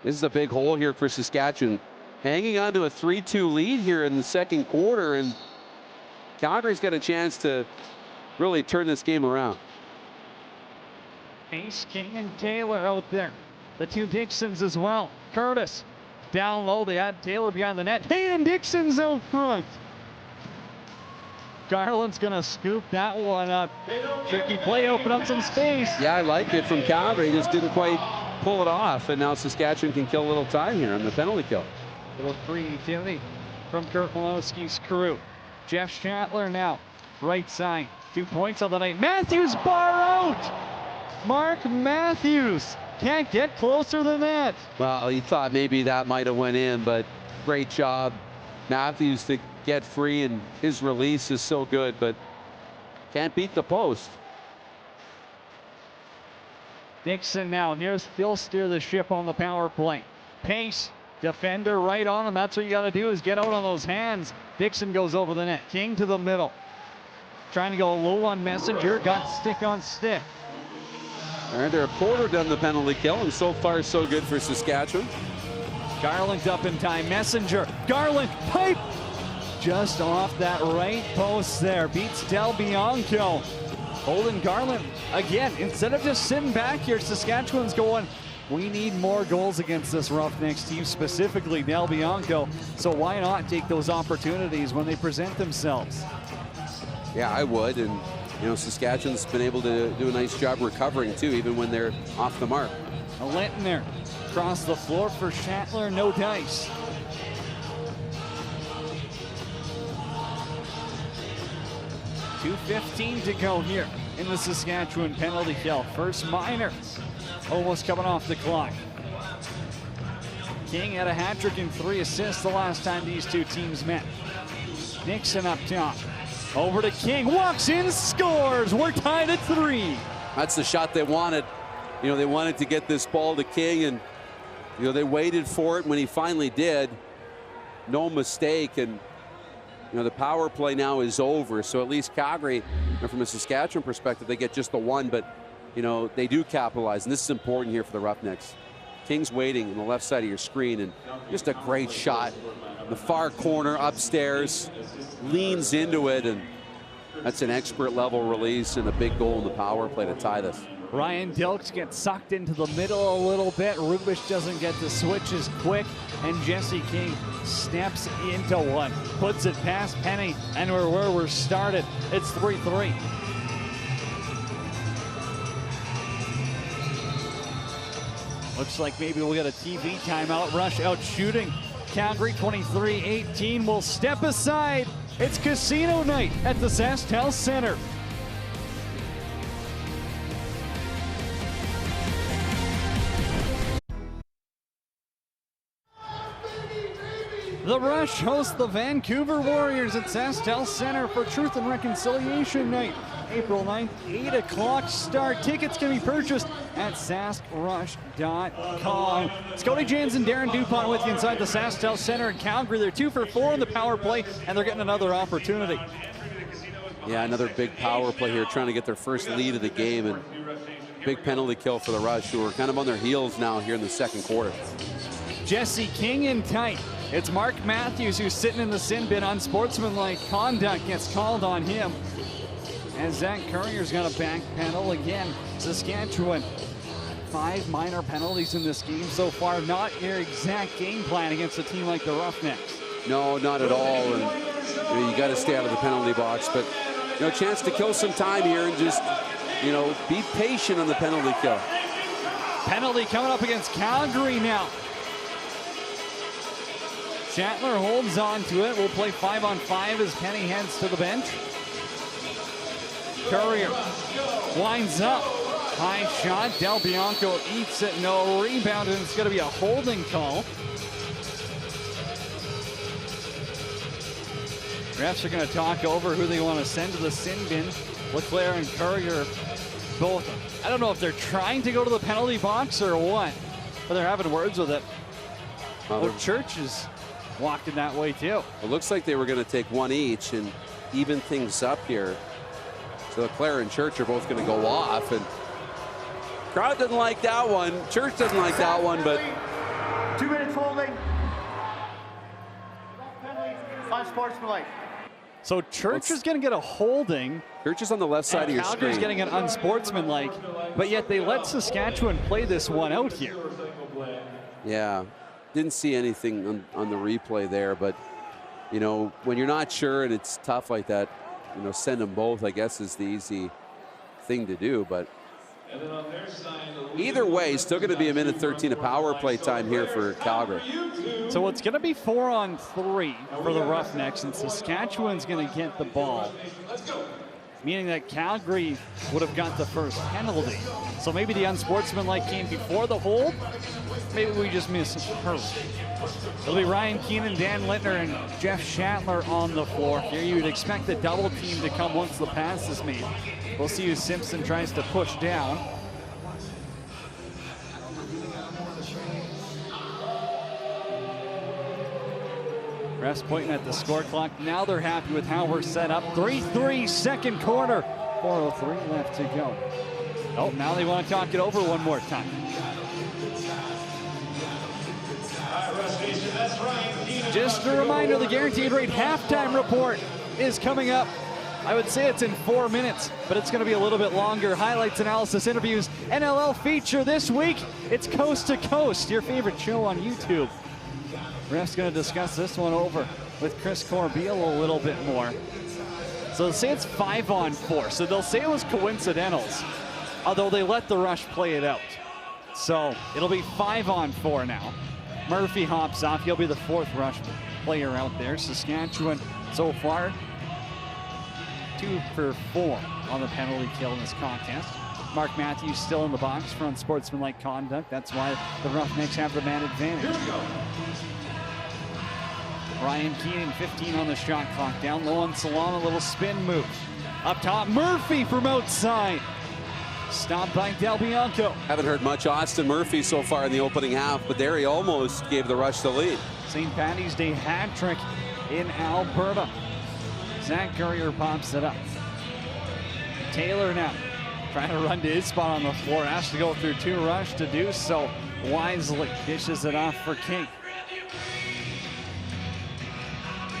this is a big hole here for Saskatchewan. Hanging on to a 3-2 lead here in the second quarter, and Calgary's got a chance to really turn this game around. Ace, King, and Taylor out there. The 2 Dixons as well. Curtis down low. They had Taylor behind the net. Hayden Dixon's out front. Garland's going to scoop that one up. Tricky play, open up some space. Yeah, I like it from Calgary. Just didn't quite pull it off, and now Saskatchewan can kill a little time here on the penalty kill. Little creativity from Kurt Malowski's crew. Jeff Shatler now, right side. 2 points on the night. Matthews bar out. Mark Matthews can't get closer than that. Well, he thought maybe that might have went in, but great job, Matthews, to get free, and his release is so good, but can't beat the post. Dixon now he'll steer the ship on the power play. Pace, defender right on him. That's what you got to do, is get out on those hands. Dixon goes over the net. King to the middle. Trying to go low on Messenger. Got stick on stick. All right, they're a quarter done the penalty kill, and so far so good for Saskatchewan. Garland up in time. Messenger. Garland, pipe! Just off that right post there. Beats Del Bianco. Holden Garland, again, instead of just sitting back here, Saskatchewan's going, we need more goals against this Roughnecks team, specifically Del Bianco. So why not take those opportunities when they present themselves? Yeah, I would. And, you know, Saskatchewan's been able to do a nice job recovering, too, even when they're off the mark. A Linton there. Across the floor for Shatler, no dice. .2:15 to go here in the Saskatchewan penalty kill. First minor almost coming off the clock. King had a hat trick and 3 assists the last time these two teams met. Nixon up top. Over to King, walks in, scores. We're tied at 3. That's the shot they wanted. You know, they wanted to get this ball to King, and, you know, they waited for it when he finally did. No mistake, and, you know, the power play now is over, so at least Calgary, you know, from a Saskatchewan perspective, they get just the one, but, you know, they do capitalize, and this is important here for the Roughnecks. King's waiting on the left side of your screen, and just a great shot. The far corner upstairs, leans into it, and that's an expert level release and a big goal in the power play to tie this. Ryan Dilks gets sucked into the middle a little bit. Rubish doesn't get the switches quick, and Jesse King steps into one. Puts it past Penny, and we're where we're started. It's 3-3. Looks like maybe we'll get a TV timeout. Rush out shooting. Calgary 23-18 will step aside. It's casino night at the SaskTel Center. The Rush hosts the Vancouver Warriors at SaskTel Center for Truth and Reconciliation Night. April 9th, 8 o'clock start. Tickets can be purchased at saskrush.com. Scotty James and Darren Dupont with you inside the SaskTel Center in Calgary. They're 2 for 4 in the power play, and they're getting another opportunity. Yeah, another big power play here, trying to get their first lead of the game, and big penalty kill for the Rush, who are kind of on their heels now here in the second quarter. Jesse King in tight. It's Mark Matthews who's sitting in the sin bin. Unsportsmanlike conduct gets called on him. And Zach Courier's got a back pedal again. Saskatchewan, 5 minor penalties in this game so far. Not your exact game plan against a team like the Roughnecks. No, not at all. And you got to stay out of the penalty box. But, you know, chance to kill some time here and just, you know, be patient on the penalty kill. Penalty coming up against Calgary now. Shatler holds on to it. We'll play 5-on-5 as Penny heads to the bench. Courier winds up. High shot. Del Bianco eats it. No rebound, and it's going to be a holding call. Refs are going to talk over who they want to send to the sin bin. Leclaire and Courier both. I don't know if they're trying to go to the penalty box or what, but they're having words with it. Church is walking that way too. It looks like they were going to take one each and even things up here. So Leclaire and Church are both going to go off, and crowd doesn't like that one. Church doesn't like that one, but 2 minutes holding. Unsportsmanlike. So Church is going to get a holding. Church is on the left side of your Calgary's screen. getting an unsportsmanlike, but yet they let Saskatchewan play this one out here. Yeah, didn't see anything on the replay there, but, you know, when you're not sure and it's tough like that, you know, send them both, I guess, is the easy thing to do. But either way, still going to be 1:13 of power play time here for Calgary. So it's going to be 4-on-3 for the Roughnecks, and Saskatchewan's going to get the ball, meaning that Calgary would have got the first penalty. So maybe the unsportsmanlike came before the hold. Maybe we just misheard. It'll be Ryan Keenan, Dan Littner, and Jeff Shatler on the floor. Here you'd expect the double team to come once the pass is made. We'll see who Simpson tries to push down. Refs pointing at the score clock. Now they're happy with how we're set up. 3-3 second quarter. 4:03 left to go. Oh, now they want to talk it over one more time. Just a reminder, the Guaranteed Rate halftime report is coming up I would say it's in 4 minutes, but it's going to be a little bit longer. Highlights, analysis, interviews, NLL feature this week. It's Coast to Coast, your favorite show on YouTube. Ref's going to discuss this one over with Chris Corbeil a little bit more. So they'll say it's 5-on-4. So they'll say it was coincidentals, although they let the Rush play it out. So it'll be 5-on-4 now. Murphy hops off. He'll be the 4th Rush player out there. Saskatchewan so far 2 for 4 on the penalty kill in this contest. Mark Matthews still in the box for unsportsmanlike conduct. That's why the Roughnecks have the man advantage. Ryan Keenan, 15 on the shot clock. Down low on Salon, a little spin move. Up top, Murphy from outside. Stopped by Del Bianco. Haven't heard much Austin Murphy so far in the opening half, but there he almost gave the Rush the lead. St. Patty's Day hat trick in Alberta. Zach Currier pops it up. Taylor now trying to run to his spot on the floor. Has to go through 2 Rush to do so wisely. Dishes it off for King.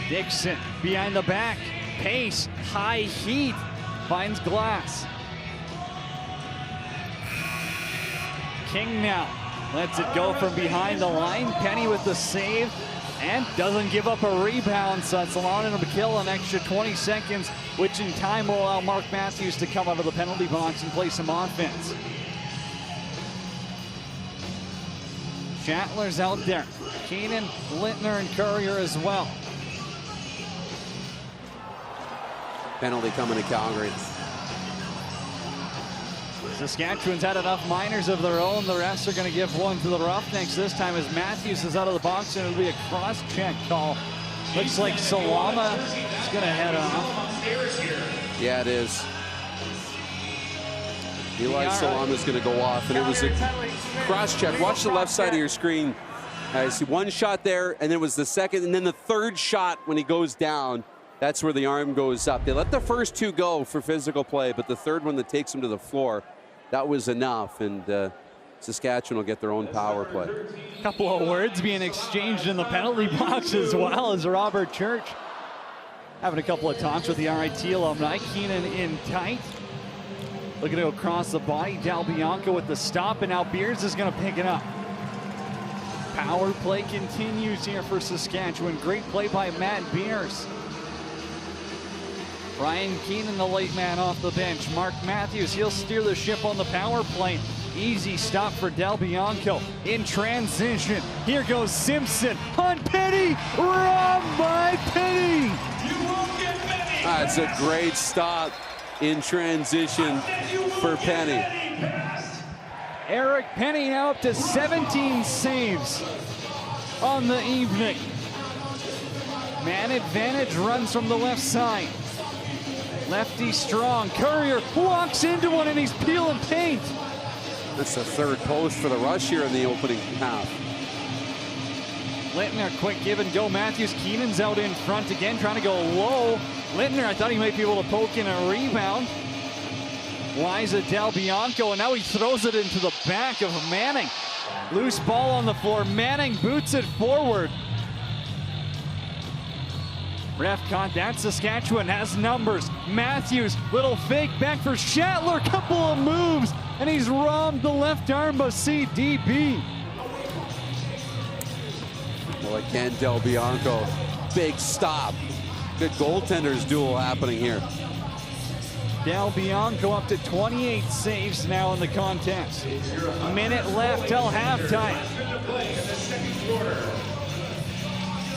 Dixon behind the back. Pace, high heat. Finds Glass. King now lets it go from behind the line. Penny with the save and doesn't give up a rebound. So it's allowing him to kill an extra 20 seconds, which in time will allow Mark Matthews to come out of the penalty box and play some offense. Shatler's out there. Keenan, Littner, and Currier as well. Penalty coming to Calgary. Saskatchewan's had enough minors of their own. The rest are going to give one to the Roughnecks this time as Matthews is out of the box, and it'll be a cross-check call. Looks like Salama is going to head off. Yeah, it is. Eli Salama's going to go off, and it was a cross-check. Watch the left side of your screen. I see one shot there, and then it was the second, and then the third shot when he goes down. That's where the arm goes up. They let the first 2 go for physical play, but the third one that takes him to the floor, that was enough, and Saskatchewan will get their own power play. A couple of words being exchanged in the penalty box as well as Robert Church having a couple of talks with the RIT alumni. Keenan in tight. Looking to go across the body. Del Bianco with the stop, and now Beers is going to pick it up. Power play continues here for Saskatchewan. Great play by Matt Beers. Ryan Keenan, the late man off the bench. Mark Matthews, he'll steer the ship on the power play. Easy stop for Del Bianco. In transition, here goes Simpson on Penny. Robbed by Penny. That's a great stop in transition for Penny. Eric Penny now up to 17 saves on the evening. Man advantage runs from the left side. Lefty strong. Currier walks into one and he's peeling paint. That's the 3rd post for the Rush here in the opening half. Littner, quick give and go. Matthews, Keenan's out in front again, trying to go low. Littner, I thought he might be able to poke in a rebound. Liza Del Bianco, and now he throws it into the back of Manning. Loose ball on the floor. Manning boots it forward. Ref caught that. Saskatchewan has numbers. Matthews, little fake back for Shatler. Couple of moves, and he's robbed the left arm of CDB. Well, again, Del Bianco, big stop. Good goaltenders duel happening here. Del Bianco up to 28 saves now in the contest. A minute left till halftime.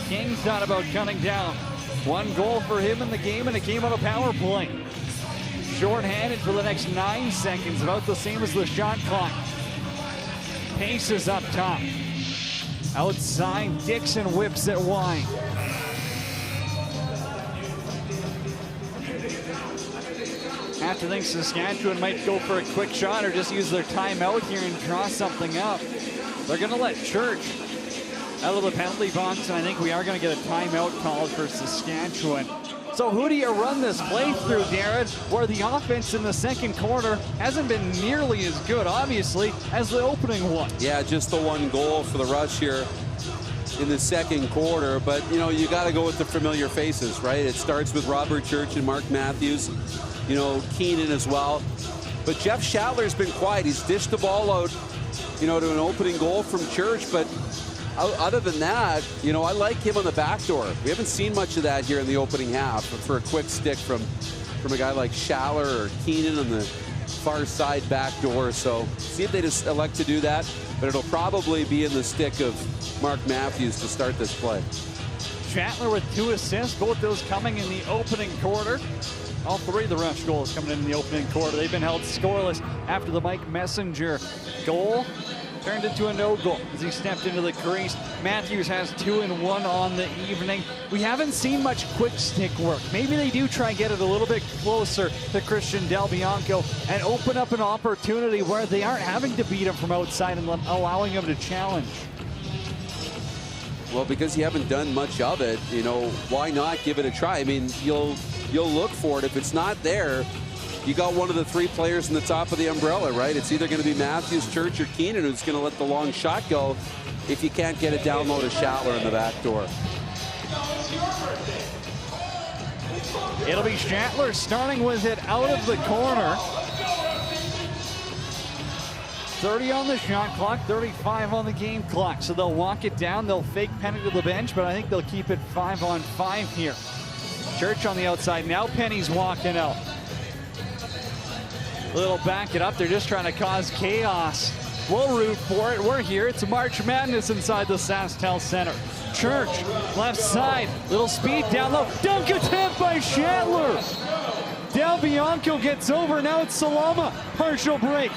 King thought about cutting down. 1 goal for him in the game, and it came on a power play. Short-handed for the next 9 seconds, about the same as the shot clock. Pace is up top. Outside, Dixon whips it wide. Have to think Saskatchewan might go for a quick shot or just use their timeout here and draw something up. They're going to let Church out of the penalty box, and I think we are going to get a timeout called for Saskatchewan. So who do you run this play through, Darren, where the offense in the second quarter hasn't been nearly as good, obviously, as the opening one? Yeah, just the 1 goal for the Rush here. in the second quarter, but you know, you got to go with the familiar faces, right? It starts with Robert Church and Mark Matthews, you know, Keenan as well. But Jeff Shattler's been quiet. He's dished the ball out, you know, to an opening goal from Church, but other than that, you know, I like him on the back door. We haven't seen much of that here in the opening half, but for a quick stick from a guy like Shattler or Keenan on the far side back door. So see if they just elect to do that, but it'll probably be in the stick of Mark Matthews to start this play. Shattler with 2 assists, both those coming in the opening quarter. All 3 of the Rush goals coming in the opening quarter. They've been held scoreless after the Mike Messenger goal turned into a no-goal as he stepped into the crease. Matthews has 2 and 1 on the evening. We haven't seen much quick stick work. Maybe they do try and get it a little bit closer to Christian Del Bianco and open up an opportunity where they aren't having to beat him from outside and allowing him to challenge. Well, because you haven't done much of it, you know, why not give it a try? I mean, you'll look for it. If it's not there, you got one of the 3 players in the top of the umbrella, right? It's either going to be Matthews, Church, or Keenan who's going to let the long shot go if you can't get it down low to Shattler in the back door. It'll be Shattler starting with it out of the corner. 30 on the shot clock, 35 on the game clock. So they'll walk it down, they'll fake Penny to the bench, but I think they'll keep it 5-on-5 here. Church on the outside, now Penny's walking out. Little back it up, they're just trying to cause chaos. We'll root for it, we're here. It's March Madness inside the SaskTel Center. Church, left side, little speed down low. Dunk attempt by Shattler. Del Bianco gets over, now it's Salama. Partial break.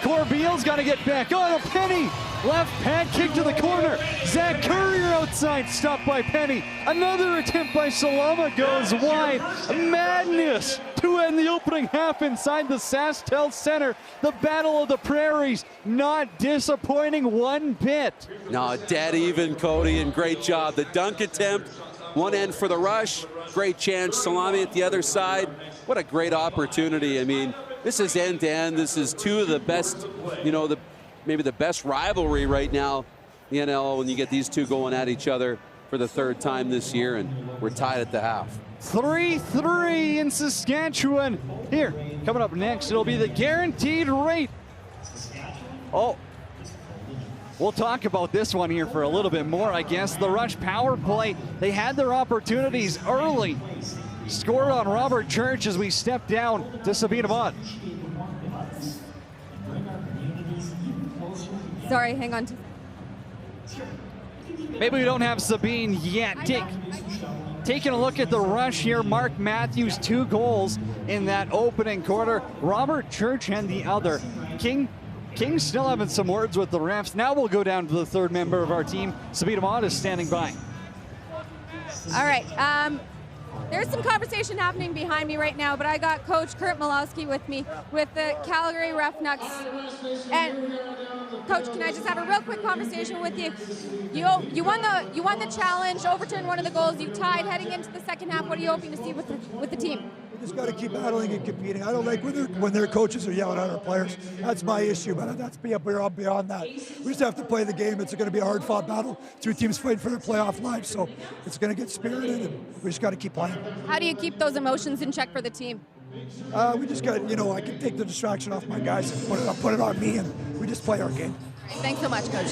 Corbeil's got to get back. Oh, Penny. Left pad kick to the corner. Zach Currier outside, stopped by Penny. Another attempt by Salama goes wide. Madness to end the opening half inside the SaskTel Center. The Battle of the Prairies, not disappointing one bit. No, dead even, Cody, and great job. The dunk attempt, one end for the Rush. Great chance, Salami at the other side. What a great opportunity. I mean, this is end-to-end. This is 2 of the best, you know, maybe the best rivalry right now in the NLL when you get these 2 going at each other for the 3rd time this year, and we're tied at the half. 3-3 in Saskatchewan. Here, coming up next, it'll be the guaranteed rate. Oh, we'll talk about this one here for a little bit more, I guess. The Rush power play, they had their opportunities early. Scored on Robert Church as we step down to Sabine Abad. Sorry, hang on. Maybe we don't have Sabine yet. Taking a look at the Rush here, Mark Matthews, 2 goals in that opening quarter. Robert Church and the other. King still having some words with the refs. Now we'll go down to the 3rd member of our team. Sabine Abad is standing by. All right. There's some conversation happening behind me right now, but I got Coach Kurt Malowski with me with the Calgary Roughnecks. And Coach, can I just have a real quick conversation with you? You won the challenge, overturned one of the goals. You tied heading into the second half. What are you hoping to see with the team? We just got to keep battling and competing. I don't like when their coaches are yelling at our players. That's my issue, but that's beyond that. We just have to play the game. It's going to be a hard-fought battle. 2 teams fighting for their playoff lives, so it's going to get spirited, and we just got to keep playing. How do you keep those emotions in check for the team? We just got, I can take the distraction off my guys and put it on me, and we just play our game. Right, thanks so much, Coach.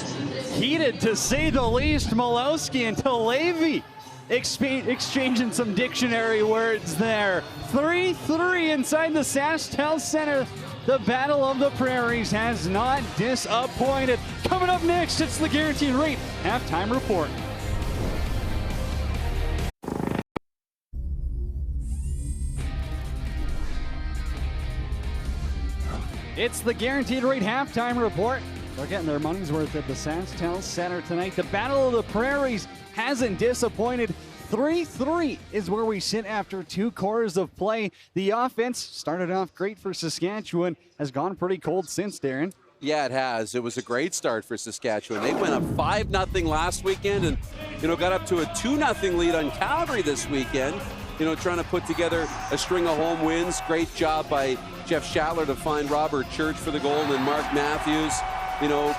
Heated to say the least, Malowski and Levy exchanging some dictionary words there. 3-3 inside the SaskTel Center. The Battle of the Prairies has not disappointed. Coming up next, it's the Guaranteed Rate Halftime Report. It's the Guaranteed Rate Halftime Report. They're getting their money's worth at the SaskTel Center tonight. The Battle of the Prairies hasn't disappointed. 3-3 is where we sit after 2 quarters of play. The offense started off great for Saskatchewan, has gone pretty cold since, Darren. Yeah, it has. It was a great start for Saskatchewan. They went up 5-0 last weekend and, got up to a 2-0 lead on Calgary this weekend. Trying to put together a string of home wins. Great job by Jeff Shattler to find Robert Church for the goal and Mark Matthews,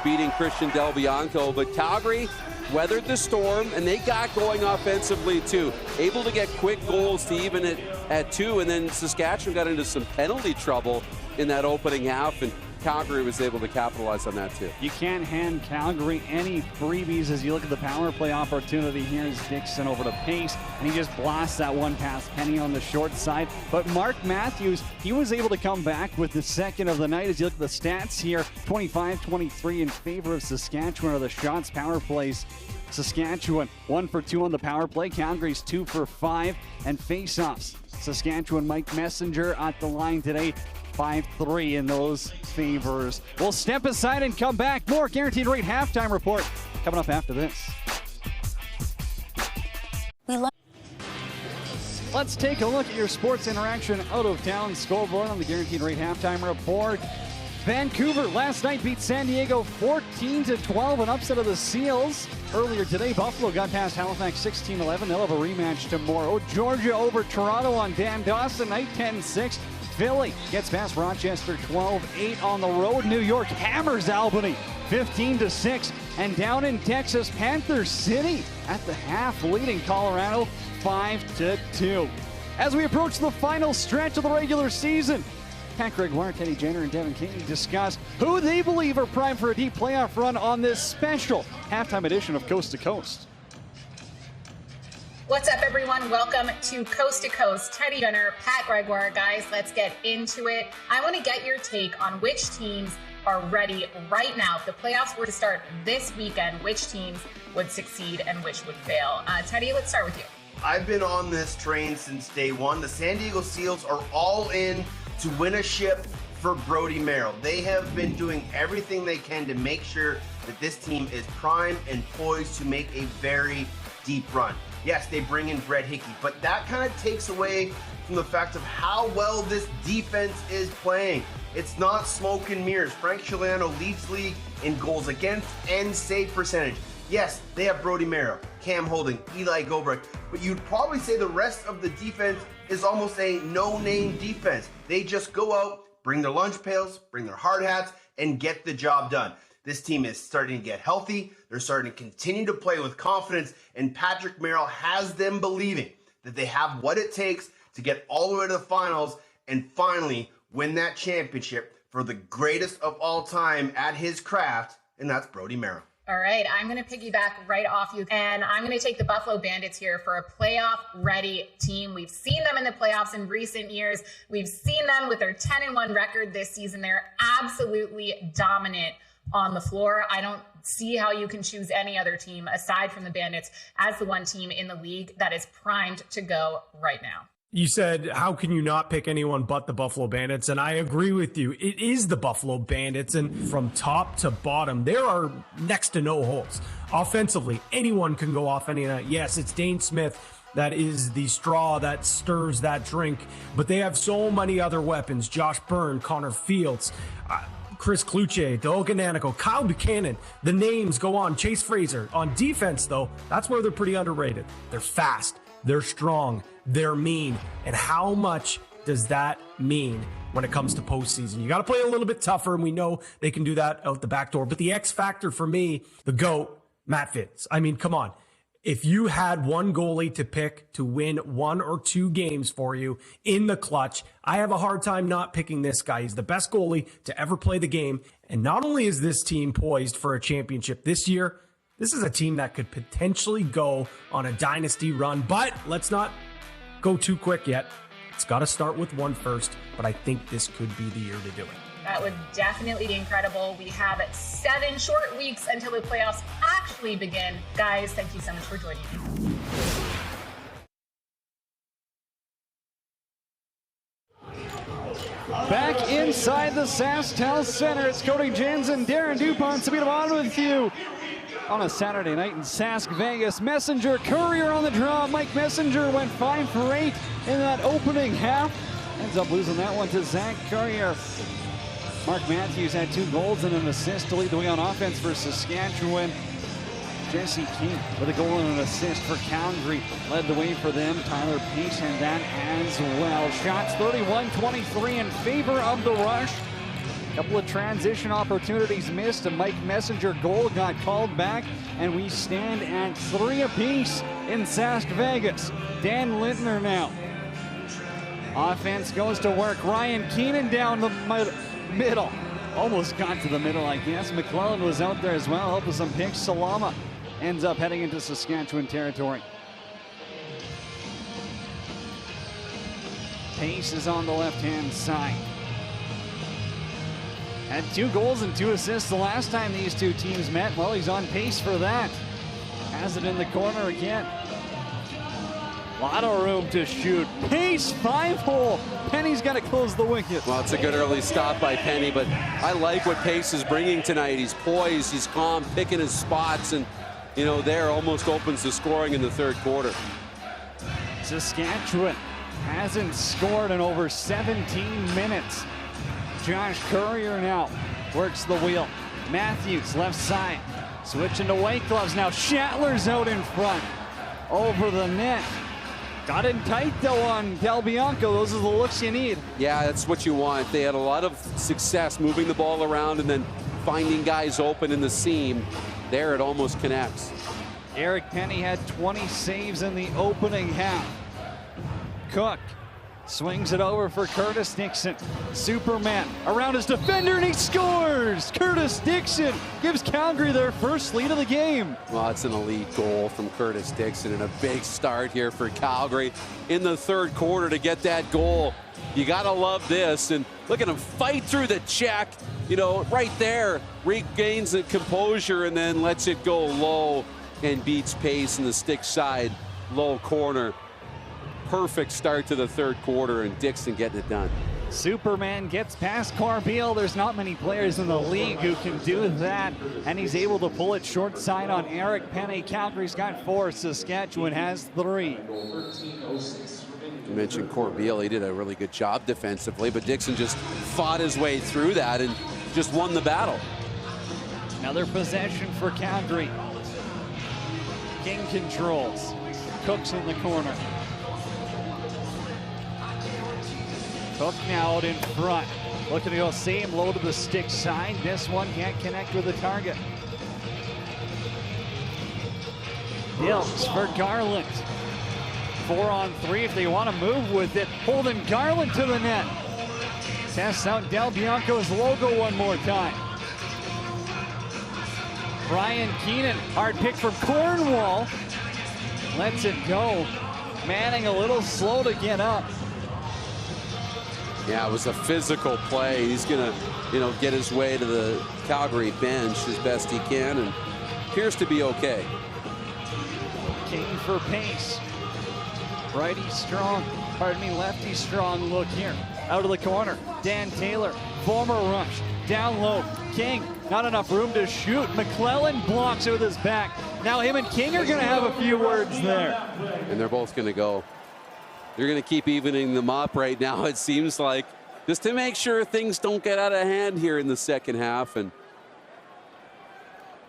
beating Christian Del Bianco. But Calgary, weathered the storm, and they got going offensively too. Able to get quick goals to even it at 2, and then Saskatchewan got into some penalty trouble in that opening half, and Calgary was able to capitalize on that too. You can't hand Calgary any freebies as you look at the power play opportunity. Here's Dixon over to Pace, and he just blasts that one past Penny on the short side. But Mark Matthews, he was able to come back with the second of the night. As you look at the stats here, 25-23 in favor of Saskatchewan are the shots, power plays. Saskatchewan 1 for 2 on the power play. Calgary's 2 for 5. And face-offs, Saskatchewan Mike Messenger at the line today. 5-3 in those favors. We'll step aside and come back. More Guaranteed Rate Halftime Report coming up after this. Let's take a look at your sports interaction out of town scoreboard on the Guaranteed Rate Halftime Report. Vancouver last night beat San Diego 14-12, an upset of the Seals. Earlier today, Buffalo got past Halifax 16-11. They'll have a rematch tomorrow. Georgia over Toronto on Dan Dawson night 10-6. Philly gets past Rochester 12-8 on the road. New York hammers Albany 15-6. And down in Texas, Panther City at the half leading Colorado 5-2. As we approach the final stretch of the regular season, Pat Gregoire, Teddy Jenner, and Devin King discuss who they believe are primed for a deep playoff run on this special halftime edition of Coast to Coast. What's up, everyone? Welcome to Coast. Teddy Jenner, Pat Gregoire. Guys, let's get into it. I want to get your take on which teams are ready right now. If the playoffs were to start this weekend, which teams would succeed and which would fail? Teddy, let's start with you. I've been on this train since day one. The San Diego Seals are all in to win a ship for Brody Merrill. They have been doing everything they can to make sure that this team is primed and poised to make a very deep run. Yes, they bring in Brett Hickey, but that kind of takes away from the fact of how well this defense is playing. It's not smoke and mirrors. Frank Chilano leads league in goals against and save percentage. Yes, they have Brody Merrill, Cam Holding, Eli Goldberg, but you'd probably say the rest of the defense is almost a no-name defense. They just go out, bring their lunch pails, bring their hard hats, and get the job done. This team is starting to get healthy. They're starting to continue to play with confidence, and Patrick Merrill has them believing that they have what it takes to get all the way to the finals and finally win that championship for the greatest of all time at his craft, and that's Brody Merrill. All right, I'm going to piggyback right off you, and I'm going to take the Buffalo Bandits here for a playoff-ready team. We've seen them in the playoffs in recent years. We've seen them with their 10-1 record this season. They're absolutely dominant on the floor. I don't see how you can choose any other team aside from the Bandits as the one team in the league that is primed to go right now. You said, how can you not pick anyone but the Buffalo Bandits? And I agree with you. It is the Buffalo Bandits. And from top to bottom, there are next to no holes. Offensively, anyone can go off any night. Yes, it's Dane Smith that is the straw that stirs that drink. But they have so many other weapons. Josh Byrne, Connor Fields, Chris Kluche, Dogan Aniko, Kyle Buchanan. The names go on. Chase Fraser. On defense, though, that's where they're pretty underrated. They're fast. They're strong. They're mean. And how much does that mean when it comes to postseason? You got to play a little bit tougher, and we know they can do that out the back door. But the X factor for me, the GOAT, Matt Fitz. I mean, come on. If you had one goalie to pick to win 1 or 2 games for you in the clutch, I have a hard time not picking this guy. He's the best goalie to ever play the game. And not only is this team poised for a championship this year, this is a team that could potentially go on a dynasty run. But let's not go too quick yet. It's got to start with one first, but I think this could be the year to do it. That would definitely be incredible. We have 7 short weeks until the playoffs actually begin. Guys, thank you so much for joining me. Back inside the SaskTel Center, it's Cody Jens and Darren Dupont to be on with you on a Saturday night in Sask, Vegas. Messenger, Courier on the draw. Mike Messenger went 5 for 8 in that opening half. Ends up losing that one to Zach Courier. Mark Matthews had 2 goals and an assist to lead the way on offense for Saskatchewan. Jesse King with a goal and an assist for Calgary led the way for them. Tyler Pace had that as well. Shots 31-23 in favor of the Rush. Couple of transition opportunities missed. A Mike Messenger goal got called back, and we stand at 3 apiece in Sask Vegas. Dan Lintner now. Offense goes to work. Ryan Keenan down the middle. Almost got to the middle, I guess. McClellan was out there as well, helping some picks. Salama ends up heading into Saskatchewan territory. Pace is on the left-hand side. Had 2 goals and 2 assists the last time these two teams met. Well, he's on pace for that. Has it in the corner again. A lot of room to shoot. Pace, 5-hole. Penny's got to close the wicket. Well, it's a good early stop by Penny, but I like what Pace is bringing tonight. He's poised, he's calm, picking his spots, and, you know, there almost opens the scoring in the third quarter. Saskatchewan hasn't scored in over 17 minutes. Josh Courier now works the wheel. Matthews left side. Switching to white gloves now. Shatler's out in front. Over the net. Got in tight though on Del Bianco. Those are the looks you need. Yeah, that's what you want. They had a lot of success moving the ball around and then finding guys open in the seam. There it almost connects. Eric Penny had 20 saves in the opening half. Cook swings it over for Curtis Dixon. Superman around his defender, and he scores! Curtis Dixon gives Calgary their first lead of the game. Well, it's an elite goal from Curtis Dixon, and a big start here for Calgary in the third quarter to get that goal. You gotta love this, and look at him fight through the check. You know, right there, regains the composure and then lets it go low and beats Pace in the stick side, low corner. Perfect start to the third quarter, and Dixon getting it done. Superman gets past Corbeil. There's not many players in the league who can do that, and he's able to pull it short side on Eric Penny. Calgary's got 4, Saskatchewan has 3. You mentioned Corbeil. He did a really good job defensively, but Dixon just fought his way through that and just won the battle. Another possession for Calgary. King controls. Cook's in the corner. Cook now out in front. Looking to go same low to the stick side. This one can't connect with the target. Dilks for Garland. 4-on-3 if they want to move with it. Holden Garland to the net. Tests out Del Bianco's logo one more time. Brian Keenan, hard pick from Cornwall. Lets it go. Manning a little slow to get up. Yeah, it was a physical play. He's gonna, you know, get his way to the Calgary bench as best he can, and appears to be okay. King for Pace. Righty strong, lefty strong look here. Out of the corner, Dan Taylor, former rush, down low. King, not enough room to shoot. McClellan blocks it with his back. Now him and King are gonna have a few words there. And they're both gonna go. They're going to keep evening them up right now, it seems like, just to make sure things don't get out of hand here in the second half. And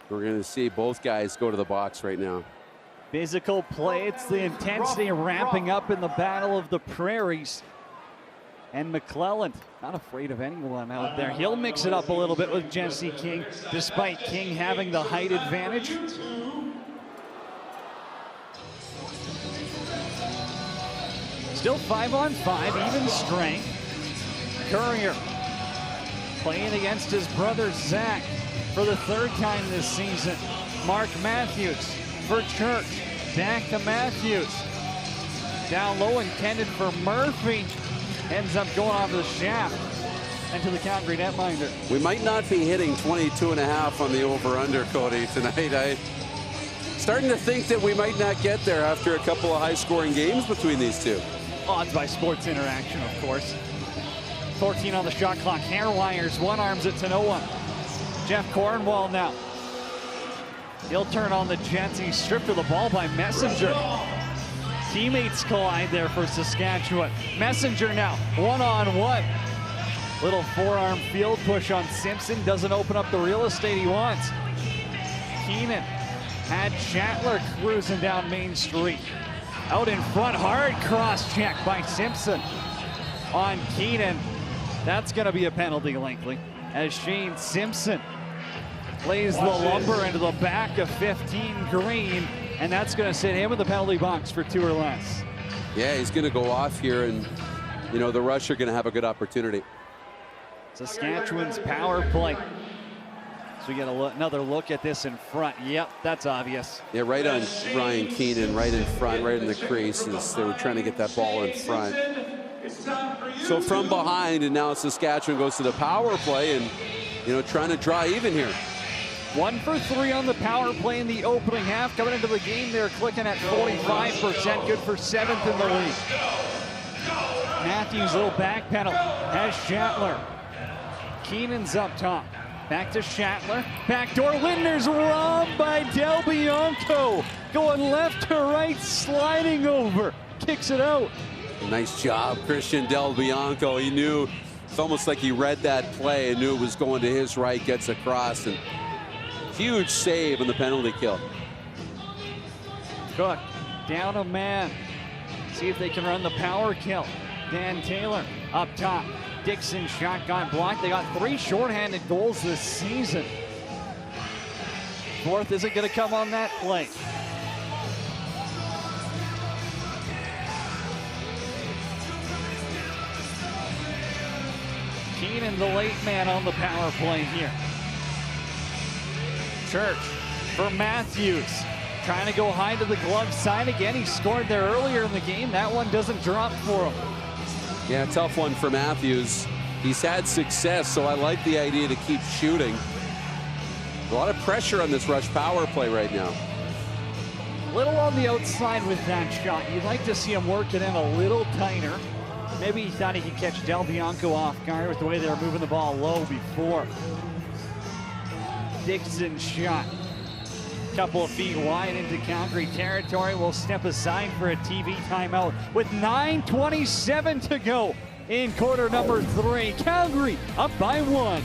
we're going to see both guys go to the box right now. Physical play. It's the intensity ramping up in the Battle of the Prairies. And McClellan, not afraid of anyone out there. He'll mix it up a little bit with Jesse King, despite King having the height advantage. Still 5-on-5, even strength. Courier playing against his brother Zach for the 3rd time this season. Mark Matthews for Church. Back to Matthews. Down low, intended for Murphy. Ends up going off the shaft and to the Calgary netminder. We might not be hitting 22.5 on the over-under, Cody, tonight. I'm starting to think that we might not get there after a couple of high-scoring games between these two. Odds by Sports Interaction, of course. 14 on the shot clock. Hair wires, one arms it to no one. Jeff Cornwall now. He'll turn on the Jets. He's stripped of the ball by Messenger. Teammates collide there for Saskatchewan. Messenger now, 1-on-1. Little forearm field push on Simpson. Doesn't open up the real estate he wants. Keenan had Shatler cruising down Main Street. Out in front, hard cross check by Simpson on Keenan. That's going to be a penalty, Linkley. as Shane Simpson plays the lumber into the back of 15 Green, and that's going to sit him in the penalty box for 2 or less. Yeah, he's going to go off here, and you know the Rush are going to have a good opportunity. Saskatchewan's power play. So we get another look at this in front. Yep, that's obvious. Yeah, right on Ryan Keenan, right in front, right in the crease. As they were trying to get that ball in front. So from behind, and now Saskatchewan goes to the power play, and you know trying to draw even here. 1 for 3 on the power play in the opening half. Coming into the game, they're clicking at 45%, good for 7th in the league. Matthews, little back pedal, has Shatler. Keenan's up top. Back to Shatler. Backdoor Lindner's robbed by Del Bianco. Going left to right, sliding over. Kicks it out. Nice job, Christian Del Bianco. He knew, it's almost like he read that play and knew it was going to his right, gets across, and huge save on the penalty kill. Cook down a man. See if they can run the power kill. Dan Taylor up top. Dixon shot got blocked. They got 3 shorthanded goals this season. 4th isn't going to come on that play. Keenan, the late man on the power play here. Church for Matthews. Trying to go high to the glove side again. He scored there earlier in the game. That one doesn't drop for him. Yeah, tough one for Matthews. He's had success, so I like the idea to keep shooting. A lot of pressure on this Rush power play right now. Little on the outside with that shot. You'd like to see him work it in a little tighter. Maybe he thought he could catch Del Bianco off guard with the way they were moving the ball low before. Dixon shot. Couple of feet wide into Calgary territory. Will step aside for a TV timeout with 9:27 to go in quarter number 3. Calgary up by 1.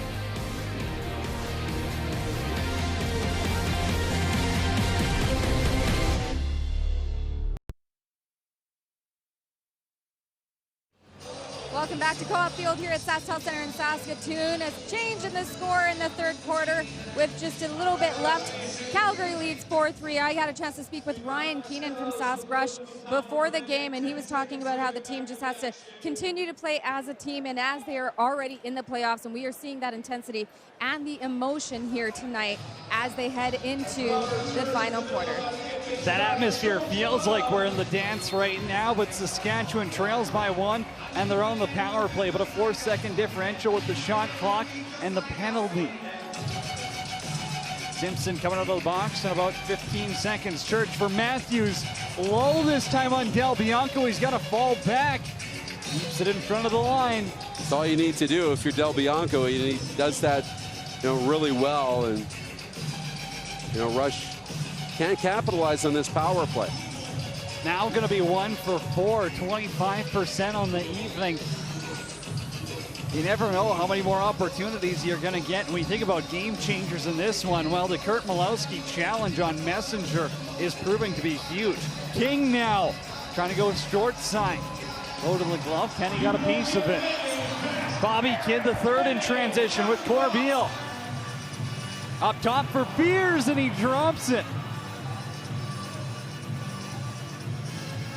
Welcome back to Co-op Field here at SaskTel Center in Saskatoon. A change in the score in the 3rd quarter with just a little bit left. Calgary leads 4-3. I got a chance to speak with Ryan Keenan from Sask Rush before the game, and he was talking about how the team just has to continue to play as a team and as they are already in the playoffs, and we are seeing that intensity and the emotion here tonight as they head into the final quarter. That atmosphere feels like we're in the dance right now, but Saskatchewan trails by 1, and they're on the power play, but a 4-second differential with the shot clock and the penalty. Simpson coming out of the box in about 15 seconds. Church for Matthews. Low this time on Del Bianco. He's got to fall back. Keeps it in front of the line. That's all you need to do if you're Del Bianco. He does that, really well, and Rush can't capitalize on this power play. Now going to be 1 for 4, 25% on the evening. You never know how many more opportunities you're going to get. When you think about game changers in this one, well, the Kurt Malowski challenge on Messenger is proving to be huge. King now trying to go short side. Low to the glove. Penny got a piece of it. Bobby Kidd, the 3rd in transition with Corbeil. Up top for Beers, and he drops it.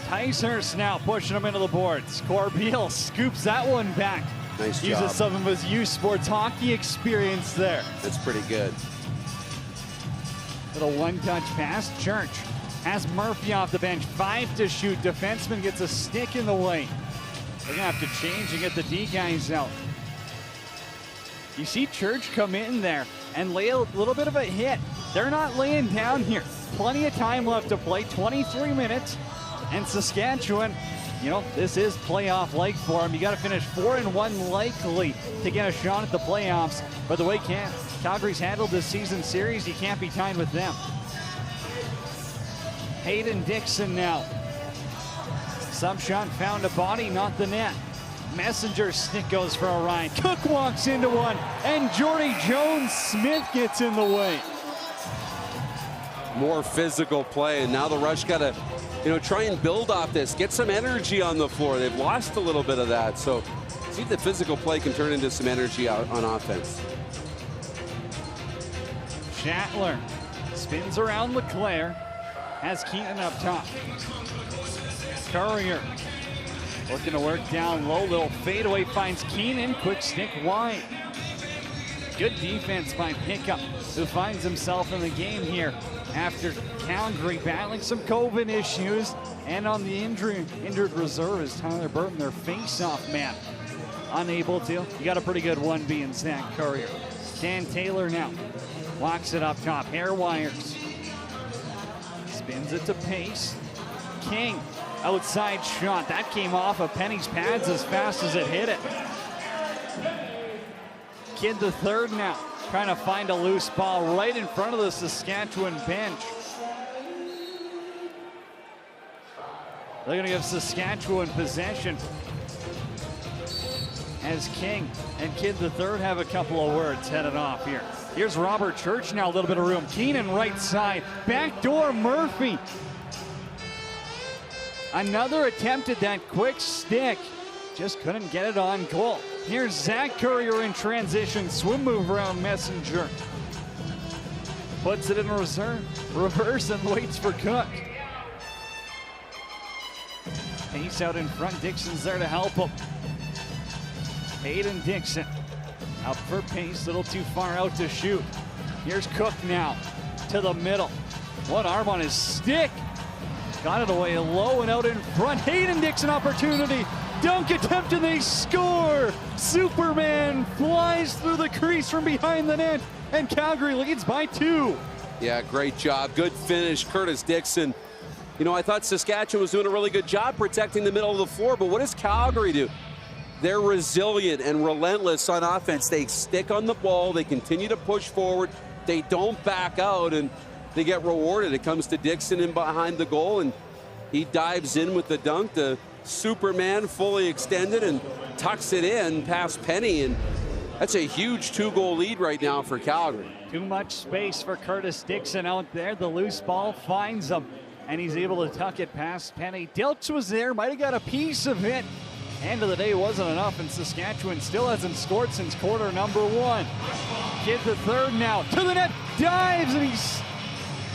Ticehurst now pushing him into the boards. Corbeil scoops that one back. Nice job. Uses some of his youth sports hockey experience there. That's pretty good. Little one-touch pass. Church has Murphy off the bench. 5 to shoot. Defenseman gets a stick in the way. They're going to have to change and get the D guys out. You see Church come in there and lay a little bit of a hit. They're not laying down here. Plenty of time left to play. 23 minutes. And Saskatchewan, this is playoff-like for them. You got to finish 4-1 likely to get a shot at the playoffs. But the way Calgary's handled this season series, you can't be tied with them. Hayden Dixon now. Sub shot found a body, not the net. Messenger's stick goes for a ride. Cook walks into one, and Jordy Jones-Smith gets in the way. More physical play, and now the Rush got to try and build off this, get some energy on the floor. They've lost a little bit of that, so See if the physical play can turn into some energy out on offense. Schattler spins around LeClaire, has Keenan up top. Courier looking to work down low, little fadeaway, finds Keenan, quick stick wide. Good defense by Pickup, who finds himself in the game here after Calgary battling some COVID issues, and on the injured reserve is Tyler Burton, their face-off man. Unable to. You got a pretty good 1B in Zach Courier. Dan Taylor now walks it up top. Hair wires. Spins it to Pace. King, outside shot. That came off of Penny's pads as fast as it hit it. Kidd the third now, trying to find a loose ball right in front of the Saskatchewan bench. They're going to give Saskatchewan possession as King and Kidd the third have a couple of words headed off here. Here's Robert Church now, a little bit of room. Keenan right side, backdoor Murphy. Another attempt at that quick stick, just couldn't get it on goal. Here's Zach Courier in transition, swim move around Messenger. Puts it in reverse and waits for Cook. Pace out in front, Dixon's there to help him. Hayden Dixon up for Pace, a little too far out to shoot. Here's Cook now to the middle. One arm on his stick. Got it away low and out in front. Hayden Dixon opportunity. Dunk attempt and they score. Superman flies through the crease from behind the net and Calgary leads by 2. Yeah, great job. Good finish, Curtis Dixon. You know, I thought Saskatchewan was doing a really good job protecting the middle of the floor, but what does Calgary do? They're resilient and relentless on offense. They stick on the ball. They continue to push forward. They don't back out, and they get rewarded. It comes to Dixon in behind the goal, and he dives in with the dunk. The Superman fully extended and tucks it in past Penny, and that's a huge 2-goal lead right now for Calgary. Too much space for Curtis Dixon out there. The loose ball finds him, and he's able to tuck it past Penny. Dilks was there, might have got a piece of it. End of the day wasn't enough, and Saskatchewan still hasn't scored since quarter number 1. Kidd the third now to the net, dives, and I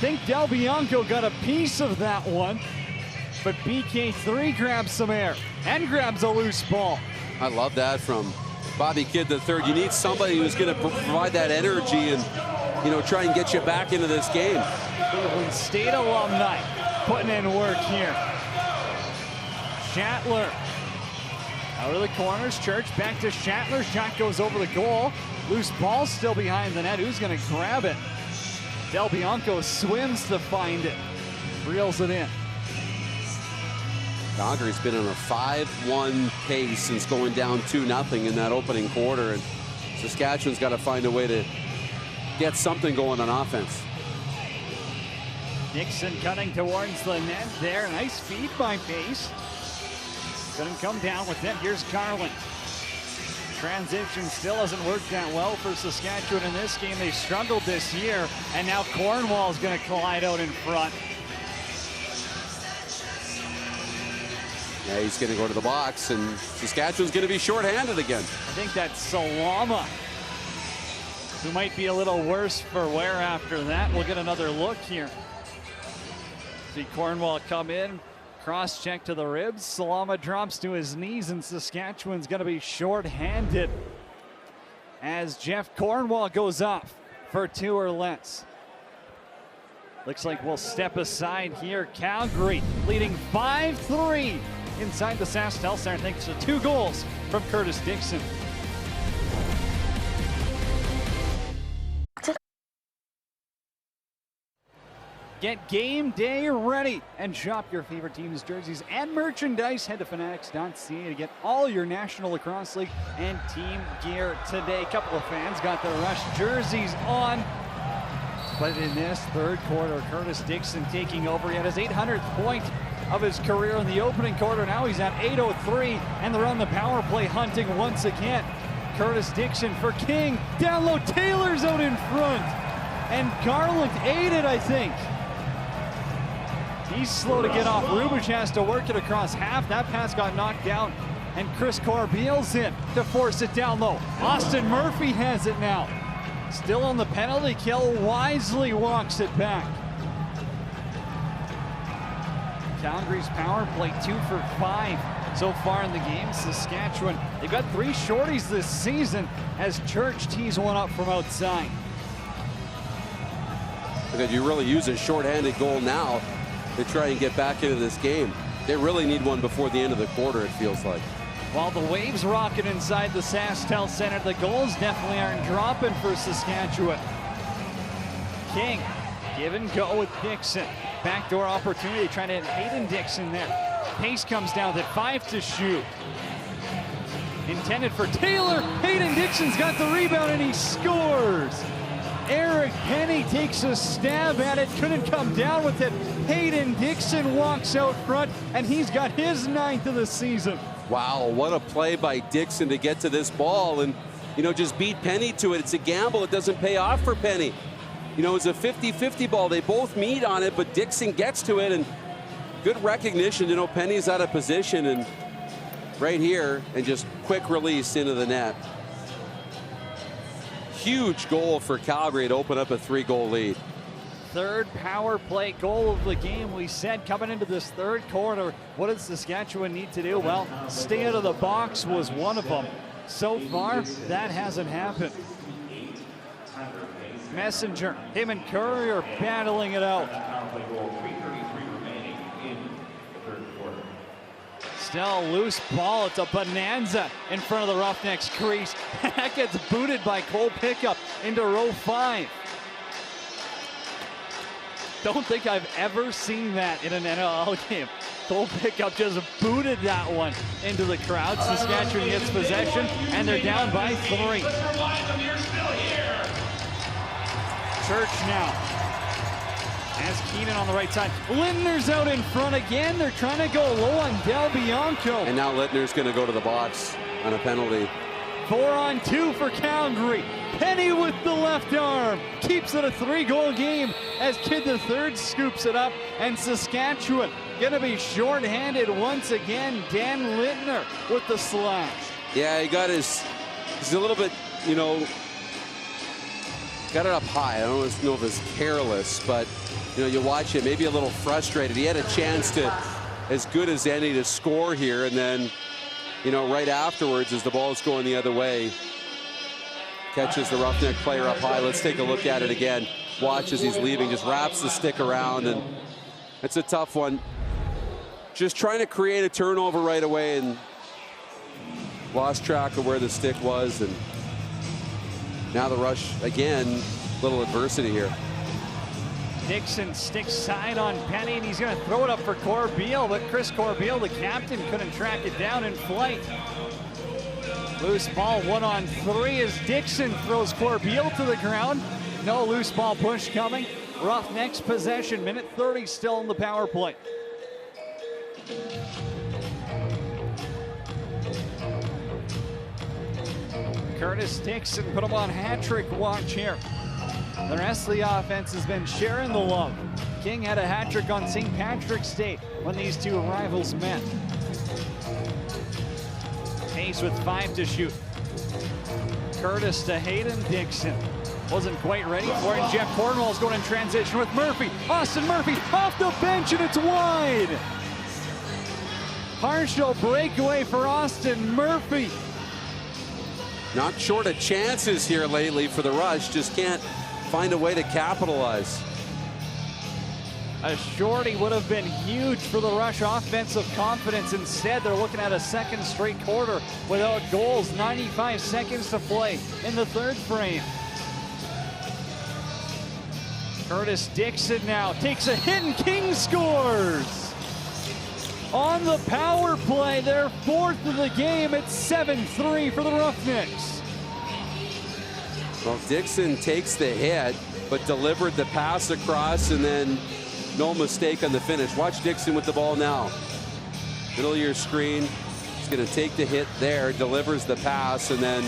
think Del Bianco got a piece of that one. But BK3 grabs some air and grabs a loose ball. I love that from Bobby Kidd the third. You need somebody who's going to provide that energy and, you know, try and get you back into this game. Cleveland State alumni putting in work here. Schattler out of the corners. Church back to Schattler. Shot goes over the goal. Loose ball still behind the net. Who's going to grab it? Del Bianco swims to find it. Reels it in. Calgary's been on a 5-1 pace since going down 2-0 in that opening quarter, and Saskatchewan's got to find a way to get something going on offense. Dixon cutting towards the net there. Nice feed by Pace. Couldn't come down with it. Here's Garland. Transition still hasn't worked that well for Saskatchewan in this game. They struggled this year, and now Cornwall's going to collide out in front. Yeah, he's going to go to the box, and Saskatchewan's going to be shorthanded again. I think that's Salama, who might be a little worse for wear after that. We'll get another look here. See Cornwall come in, cross check to the ribs. Salama drops to his knees, and Saskatchewan's going to be shorthanded as Jeff Cornwall goes off for 2 or less. Looks like we'll step aside here. Calgary leading 5-3 inside the SaskTel Center thanks to 2 goals from Curtis Dixon. Get game day ready and shop your favorite team's jerseys and merchandise. Head to fanatics.ca to get all your National Lacrosse League and team gear today. A couple of fans got their Rush jerseys on. But in this third quarter, Curtis Dixon taking over. He had his 800th point of his career in the opening quarter. Now he's at 803, and they're on the power play hunting once again. Curtis Dixon for King. Down low, Taylor's out in front. And Garland aided, I think. He's slow to get off. Rubic has to work it across half. That pass got knocked down And Chris Corbeil's in to force it down low. Austin Murphy has it now. Still on the penalty kill. Wisely walks it back. Calgary's power play 2 for 5 so far in the game. Saskatchewan, they've got 3 shorties this season as Church tees one up from outside. Because you really use a shorthanded goal now to try and get back into this game. They really need one before the end of the quarter, it feels like. While the waves rocket inside the SaskTel Center, the goals definitely aren't dropping for Saskatchewan. King, give and go with Dixon. Backdoor opportunity, trying to hit Hayden Dixon there. Pace comes down with it, 5 to shoot. Intended for Taylor. Hayden Dixon's got the rebound and he scores. Eric Penny takes a stab at it, couldn't come down with it. Hayden Dixon walks out front and he's got his 9th of the season. Wow, what a play by Dixon to get to this ball and, just beat Penny to it. It's a gamble. It doesn't pay off for Penny. It's a 50-50 ball. They both meet on it, but Dixon gets to it, and good recognition to know Penny's out of position, and right here, and just quick release into the net. Huge goal for Calgary to open up a 3-goal lead. Third power play goal of the game. We said coming into this third quarter, what does Saskatchewan need to do? Well, stay out of the box was one of them. So far, that hasn't happened. Messenger, him and Curry are battling it out. Still loose ball. It's a bonanza in front of the Roughnecks crease. That gets booted by Cole Pickup into row 5. Don't think I've ever seen that in an NLL game. Cole Pickup just booted that one into the crowd. Saskatchewan gets possession, and they're down by 3. Church now has Keenan on the right side. Lindner's out in front again. They're trying to go low on Del Bianco. And now Littner's going to go to the box on a penalty. 4-on-2 for Calgary. Penny with the left arm. Keeps it a 3-goal game as Kidd III scoops it up. And Saskatchewan going to be shorthanded once again. Dan Littner with the slash. Yeah, he got he's a little bit, got it up high. I don't know if it's careless, but, you watch it, maybe a little frustrated. He had a chance to, as good as any, to score here, and then, right afterwards, as the ball's going the other way, catches the Roughneck player up high. Let's take a look at it again. Watch as he's leaving, just wraps the stick around, and it's a tough one. Just trying to create a turnover right away and lost track of where the stick was, and now the rush again, little adversity here. Dixon sticks side on Penny, and he's going to throw it up for Corbeil, but Chris Corbeil, the captain, couldn't track it down in flight. Loose ball, 1-on-3 as Dixon throws Corbeil to the ground. No loose ball push coming. Roughnecks possession, minute 30 still in the power play. Curtis Dixon put him on hat-trick watch here. The rest of the offense has been sharing the love. King had a hat-trick on St. Patrick's Day when these two rivals met. Pace with 5 to shoot. Curtis to Hayden Dixon. Wasn't quite ready for it. Jeff Cornwall's going in transition with Murphy. Austin Murphy off the bench, and it's wide. Partial breakaway for Austin Murphy. Not short of chances here lately for the Rush. Just can't find a way to capitalize. A shorty would have been huge for the Rush offensive confidence. Instead, they're looking at a second straight quarter without goals. 95 seconds to play in the third frame. Curtis Dixon now takes a hit and King scores. On the power play, their 4th of the game. It's 7-3 for the Roughnecks. Well, Dixon takes the hit, but delivered the pass across, and then no mistake on the finish. Watch Dixon with the ball now. Middle of your screen. He's going to take the hit there, delivers the pass, and then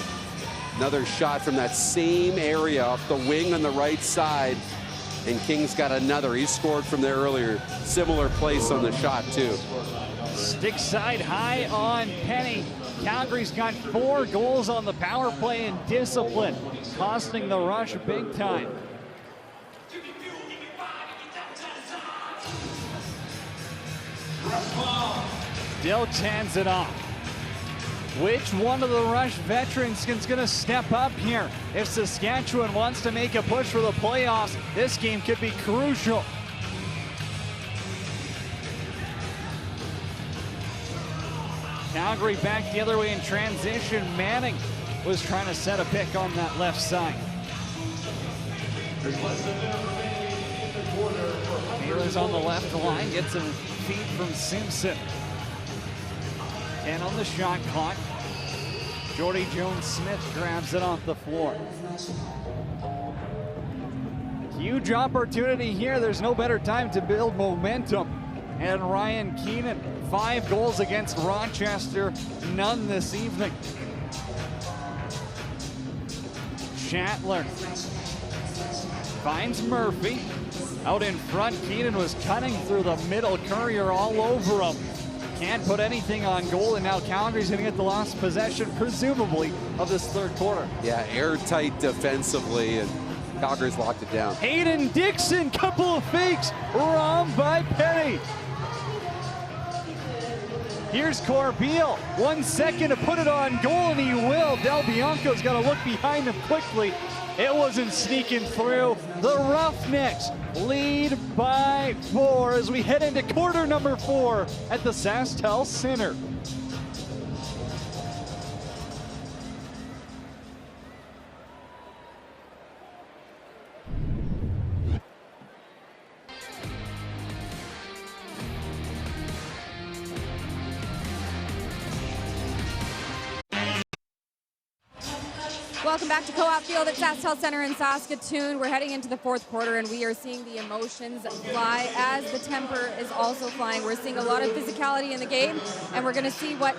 another shot from that same area off the wing on the right side. And King's got another. He scored from there earlier. Similar place on the shot, too. Stick side high on Penny. Calgary's got 4 goals on the power play and discipline, costing the Rush big time. Dilch hands it off. Which one of the Rush veterans is going to step up here? If Saskatchewan wants to make a push for the playoffs, this game could be crucial. Calgary back the other way in transition. Manning was trying to set a pick on that left side. Taylor's on the left line, gets a feed from Simpson. 10 on the shot clock. Jordy Jones-Smith grabs it off the floor. Huge opportunity here. There's no better time to build momentum. And Ryan Keenan, 5 goals against Rochester, none this evening. Shatler finds Murphy. Out in front, Keenan was cutting through the middle. Courier all over him. Can't put anything on goal, and now Calgary's going to get the lost possession, presumably, of this third quarter. Yeah, airtight defensively, and Calgary's locked it down. Hayden Dixon, couple of fakes, wrong by Penny. Here's Corbeil, 1 second to put it on goal, and he will. Del Bianco's got to look behind him quickly. It wasn't sneaking through. The Roughnecks lead by 4 as we head into quarter number 4 at the SaskTel Center. Welcome back to Co-op Field at SaskTel Center in Saskatoon. We're heading into the fourth quarter, and we are seeing the emotions fly as the temper is also flying. We're seeing a lot of physicality in the game, and we're going to see what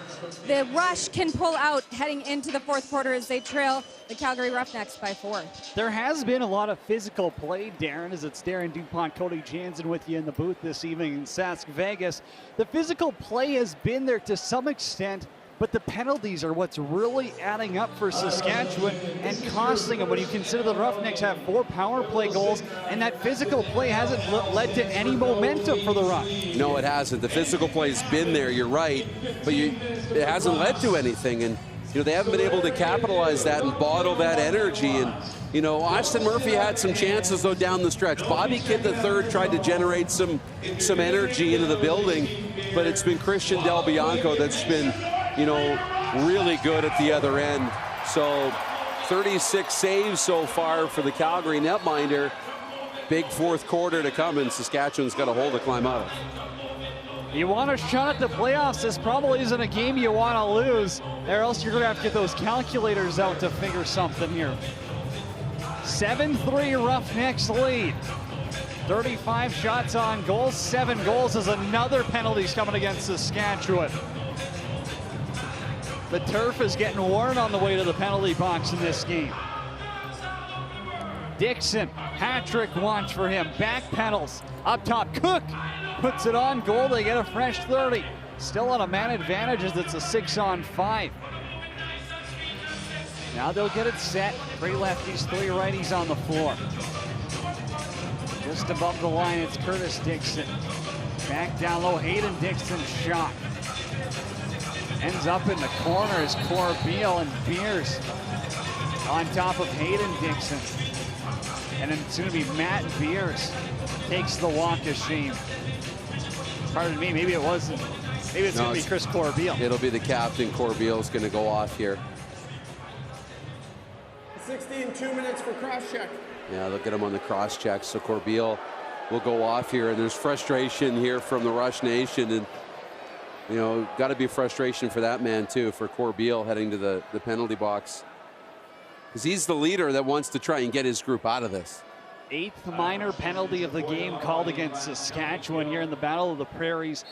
the Rush can pull out heading into the fourth quarter as they trail the Calgary Roughnecks by 4. There has been a lot of physical play, Darren, as it's Darren DuPont, Cody Jansen with you in the booth this evening in Sask Vegas. The physical play has been there to some extent, but the penalties are what's really adding up for Saskatchewan and costing them when you consider the Roughnecks have 4 power play goals, and that physical play hasn't led to any momentum for the Rush. No, it hasn't. The physical play's been there, you're right, but it hasn't led to anything, and they haven't been able to capitalize that and bottle that energy. And Austin Murphy had some chances though down the stretch. Bobby Kidd III tried to generate some energy into the building, but it's been Christian Del Bianco that's been really good at the other end. So 36 saves so far for the Calgary netminder. Big fourth quarter to come, and Saskatchewan's got a hole to climb out of. You want a shot at the playoffs, this probably isn't a game you want to lose, or else you're going to have to get those calculators out to figure something here. 7-3 Roughnecks lead. 35 shots on goal, 7 goals as another penalty's coming against Saskatchewan. The turf is getting worn on the way to the penalty box in this game. Dixon, hat-trick watch for him. Back pedals, up top, Cook puts it on goal. They get a fresh 30. Still on a man advantage as it's a 6-on-5. Now they'll get it set. 3 lefties, 3 righties on the floor. Just above the line, it's Curtis Dixon. Back down low, Hayden Dixon shot. Ends up in the corner as Corbeil and Beers on top of Hayden Dixon. And then it's going to be Matt Beers takes the walk of shame. Pardon me, maybe it wasn't. Maybe it's going to be Chris Corbeil. It'll be the captain. Corbeil's going to go off here. 16, 2 minutes for cross-check. Yeah, look at him on the cross-check. So Corbeil will go off here, and there's frustration here from the Rush Nation, and got to be frustration for that man too, for Corbeil heading to the penalty box, because he's the leader that wants to try and get his group out of this. 8th minor penalty of the game called against Saskatchewan here in the Battle of the Prairies.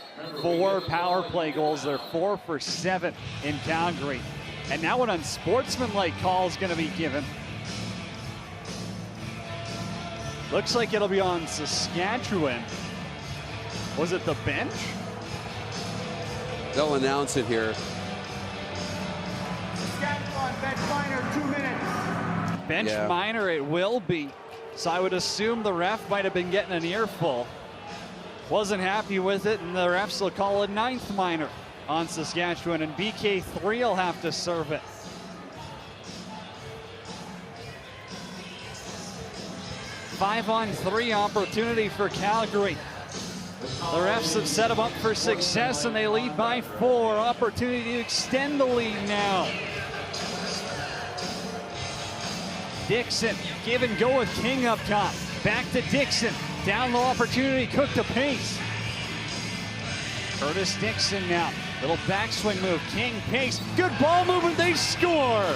4 power play goals. They're 4 for 7 in Calgary. And now an unsportsmanlike call is going to be given. Looks like it'll be on Saskatchewan. Was it the bench? They'll announce it here. Bench minor, 2 minutes. Bench minor it will be. So I would assume the ref might have been getting an earful. Wasn't happy with it, and the refs will call a 9th minor on Saskatchewan, and BK3 will have to serve it. Five-on-3 opportunity for Calgary. The refs have set them up for success, and they lead by 4. Opportunity to extend the lead now. Dixon, give and go with King up top. Back to Dixon. Down low opportunity, Cook to Pace. Curtis Dixon now. Little backswing move. King, Pace. Good ball movement. They score.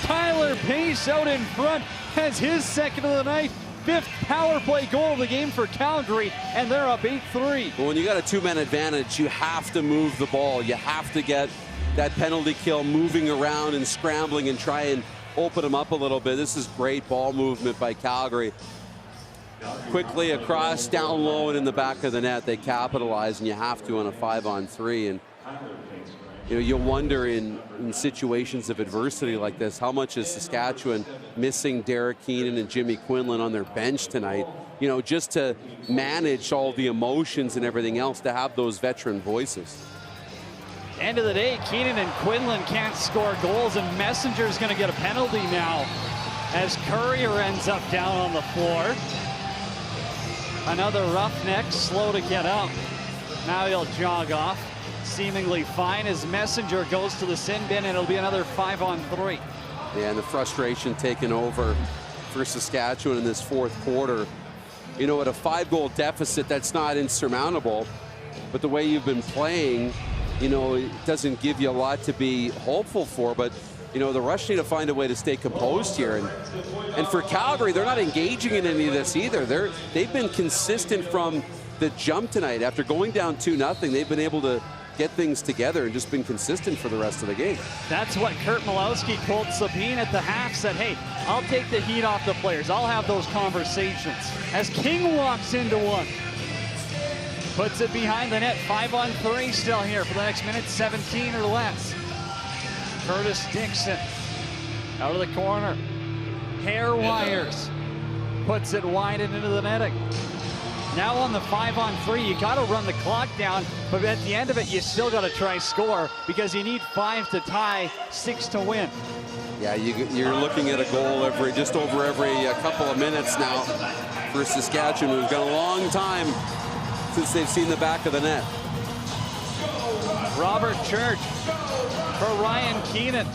Tyler Pace out in front has his second of the night. 5th power play goal of the game for Calgary, and they're up 8-3. Well, when you got a 2-man advantage, you have to move the ball. You have to get that penalty kill moving around and scrambling and try and open them up a little bit. This is great ball movement by Calgary. Quickly across, down low, and in the back of the net. They capitalize, and you have to on a 5-on-3. And you know, you wonder in situations of adversity like this, how much is Saskatchewan missing Derek Keenan and Jimmy Quinlan on their bench tonight? You know, just to manage all the emotions and everything else, to have those veteran voices. End of the day, Keenan and Quinlan can't score goals, and Messenger's going to get a penalty now as Courier ends up down on the floor. Another roughneck, slow to get up. Now he'll jog off, seemingly fine as Messenger goes to the sin bin, and it'll be another 5-on-3. Yeah, and the frustration taken over for Saskatchewan in this 4th quarter. You know, at a 5-goal deficit, that's not insurmountable, but the way you've been playing, you know, it doesn't give you a lot to be hopeful for. But you know, the Rush need to find a way to stay composed here. And for Calgary, they're not engaging in any of this either. They've been consistent from the jump tonight. After going down 2-0, they've been able to get things together and just been consistent for the rest of the game. That's what Kurt Malowski told Sabine at the half, said, hey, I'll take the heat off the players. I'll have those conversations. As King walks into one. Puts it behind the net. 5-on-3 still here for the next minute, 17 or less. Curtis Dixon out of the corner. Hair wires. Puts it wide and into the netting. Now on the 5-on-3, you got to run the clock down, but at the end of it, you still got to try score because you need 5 to tie, 6 to win. Yeah, you're looking at a goal just over every couple of minutes now for Saskatchewan, who's got a long time since they've seen the back of the net. Robert Church for Ryan Keenan.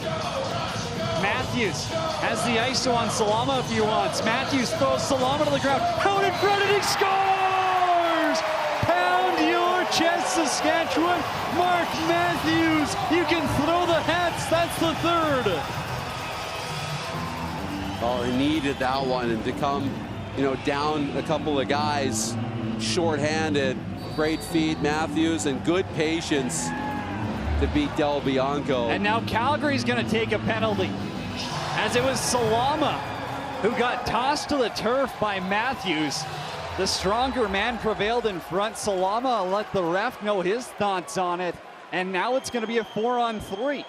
Matthews has the ISO on Salama if he wants. Matthews throws Salama to the ground. Out in front, and he scores! Pound your chest, Saskatchewan. Mark Matthews, you can throw the hats. That's the 3rd. Oh, he needed that one, and to come, you know, down a couple of guys, shorthanded. Great feed, Matthews, and good patience to beat Del Bianco. And now Calgary's going to take a penalty, as it was Salama who got tossed to the turf by Matthews. The stronger man prevailed in front. Salama let the ref know his thoughts on it, and now it's going to be a 4-on-3.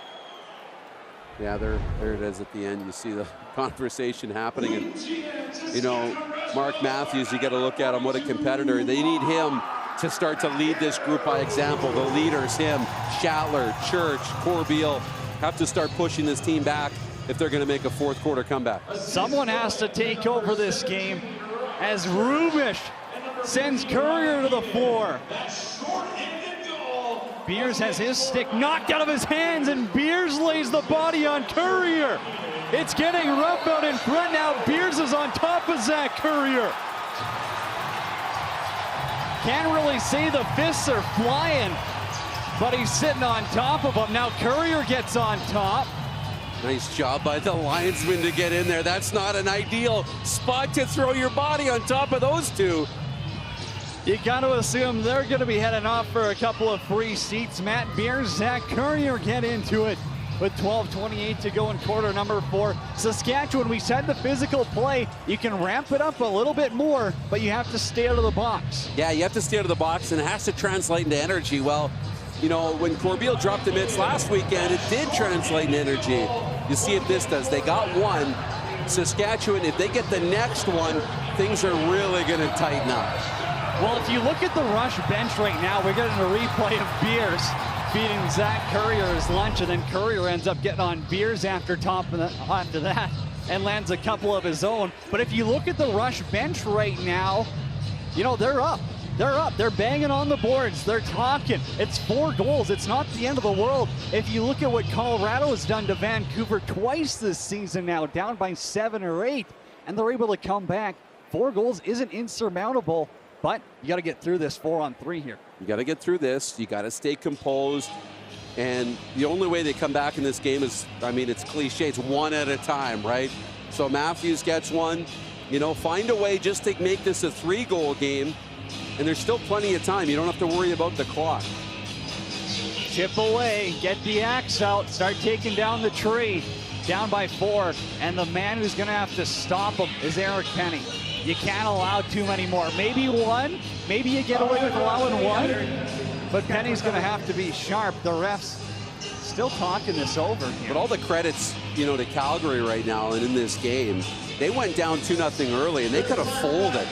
Yeah, there it is at the end. You see the conversation happening, and you know, Mark Matthews, you got to look at him. What a competitor. They need him to start to lead this group by example. The leaders, him, Schattler, Church, Corbeil, have to start pushing this team back if they're going to make a 4th quarter comeback. Someone has to take over this game as Rubish sends Courier to the floor. Beers has his stick knocked out of his hands, and Beers lays the body on Courier. It's getting rough out in front now. Beers is on top of Zach Courier. Can't really say the fists are flying, but he's sitting on top of him. Now Courier gets on top. Nice job by the linesman to get in there. That's not an ideal spot to throw your body on top of those two. You got to assume they're going to be heading off for a couple of free seats. Matt Beers, Zach Courier get into it with 12:28 to go in quarter number 4. Saskatchewan, we said the physical play, you can ramp it up a little bit more, but you have to stay out of the box. Yeah, you have to stay out of the box, and it has to translate into energy. Well, you know, when Corbeil dropped the mitts last weekend, it did translate in energy. You see if this does. They got one. Saskatchewan, if they get the next one, things are really going to tighten up. Well, if you look at the Rush bench right now, we're getting a replay of Beers feeding Zach Currier his lunch, and then Currier ends up getting on Beers after that and lands a couple of his own. But if you look at the Rush bench right now, you know, they're up. They're up. They're banging on the boards. They're talking. It's 4 goals. It's not the end of the world. If you look at what Colorado has done to Vancouver twice this season now, down by 7 or 8, and they're able to come back. 4 goals isn't insurmountable, but you got to get through this 4-on-3 here. You got to get through this. You got to stay composed. And the only way they come back in this game is, I mean, it's cliche. It's one at a time, right? So Matthews gets one. You know, find a way just to make this a 3-goal game. And there's still plenty of time. You don't have to worry about the clock. Chip away, get the axe out, start taking down the tree. Down by 4, and the man who's going to have to stop him is Eric Penny. You can't allow too many more. Maybe 1, maybe you get away with allowing 1, but Penny's going to have to be sharp. The refs still talking this over here. But all the credits, you know, to Calgary right now and in this game, they went down 2-0 early, and they could have folded,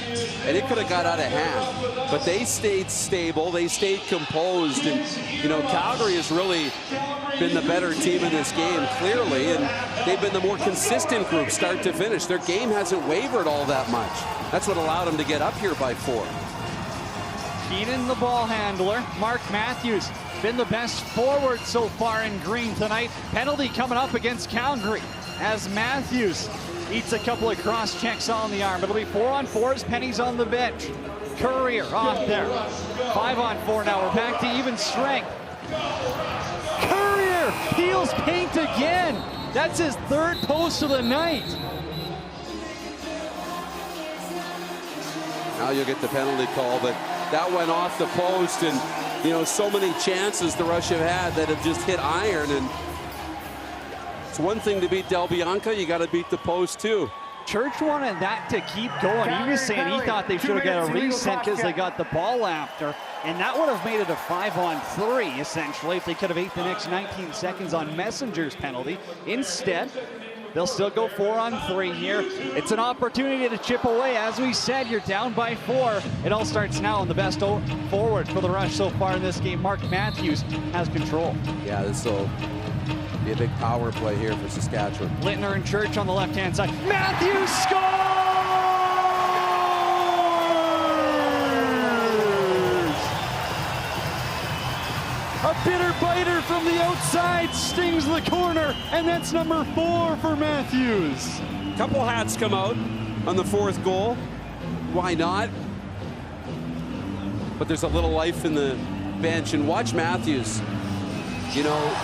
and it could have got out of hand. But they stayed stable, they stayed composed, and, you know, Calgary has really been the better team in this game, clearly, and they've been the more consistent group start to finish. Their game hasn't wavered all that much. That's what allowed them to get up here by 4. Keenan, the ball handler. Mark Matthews, been the best forward so far in green tonight. Penalty coming up against Calgary as Matthews eats a couple of cross checks on the arm. It'll be 4-on-4 as Penny's on the bench. Currier off there. 5-on-4 now. We're back to even strength. Currier peels paint again. That's his 3rd post of the night. Now you'll get the penalty call, but that went off the post, and, you know, so many chances the Rush have had that have just hit iron, and it's one thing to beat Del Bianca, you got to beat the post too. Church wanted that to keep going. He was saying he thought they should have got a reset because they got the ball after, and that would have made it a 5-on-3 essentially if they could have ate the next 19 seconds on Messenger's penalty. Instead, they'll still go 4-on-3 here. It's an opportunity to chip away. As we said, you're down by 4. It all starts now, and the best forward for the Rush so far in this game, Mark Matthews, has control. Yeah, this will be a big power play here for Saskatchewan. Littner and Church on the left-hand side. Matthews scores! A bitter biter from the outside stings the corner, and that's number 4 for Matthews. Couple hats come out on the 4th goal. Why not? But there's a little life in the bench, and watch Matthews. You know,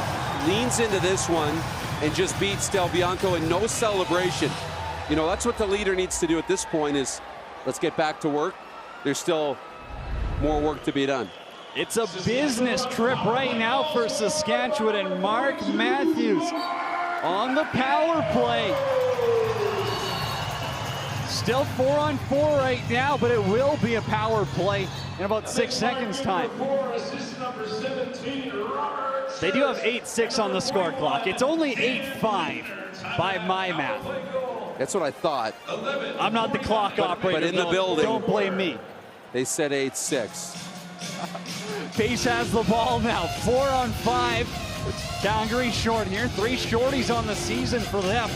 leans into this one and just beats Del Bianco, and no celebration. You know, that's what the leader needs to do at this point is let's get back to work. There's still more work to be done. It's a business trip right now for Saskatchewan, and Mark Matthews on the power play. Still 4-on-4 right now, but it will be a power play in about 6 seconds time. They do have 8-6 on the score clock. It's only 8-5 by my math. That's what I thought. I'm not the clock operator. But in the building, don't blame me. They said 8-6. Pace has the ball now. 4-on-5. Calgary short here. 3 shorties on the season for them.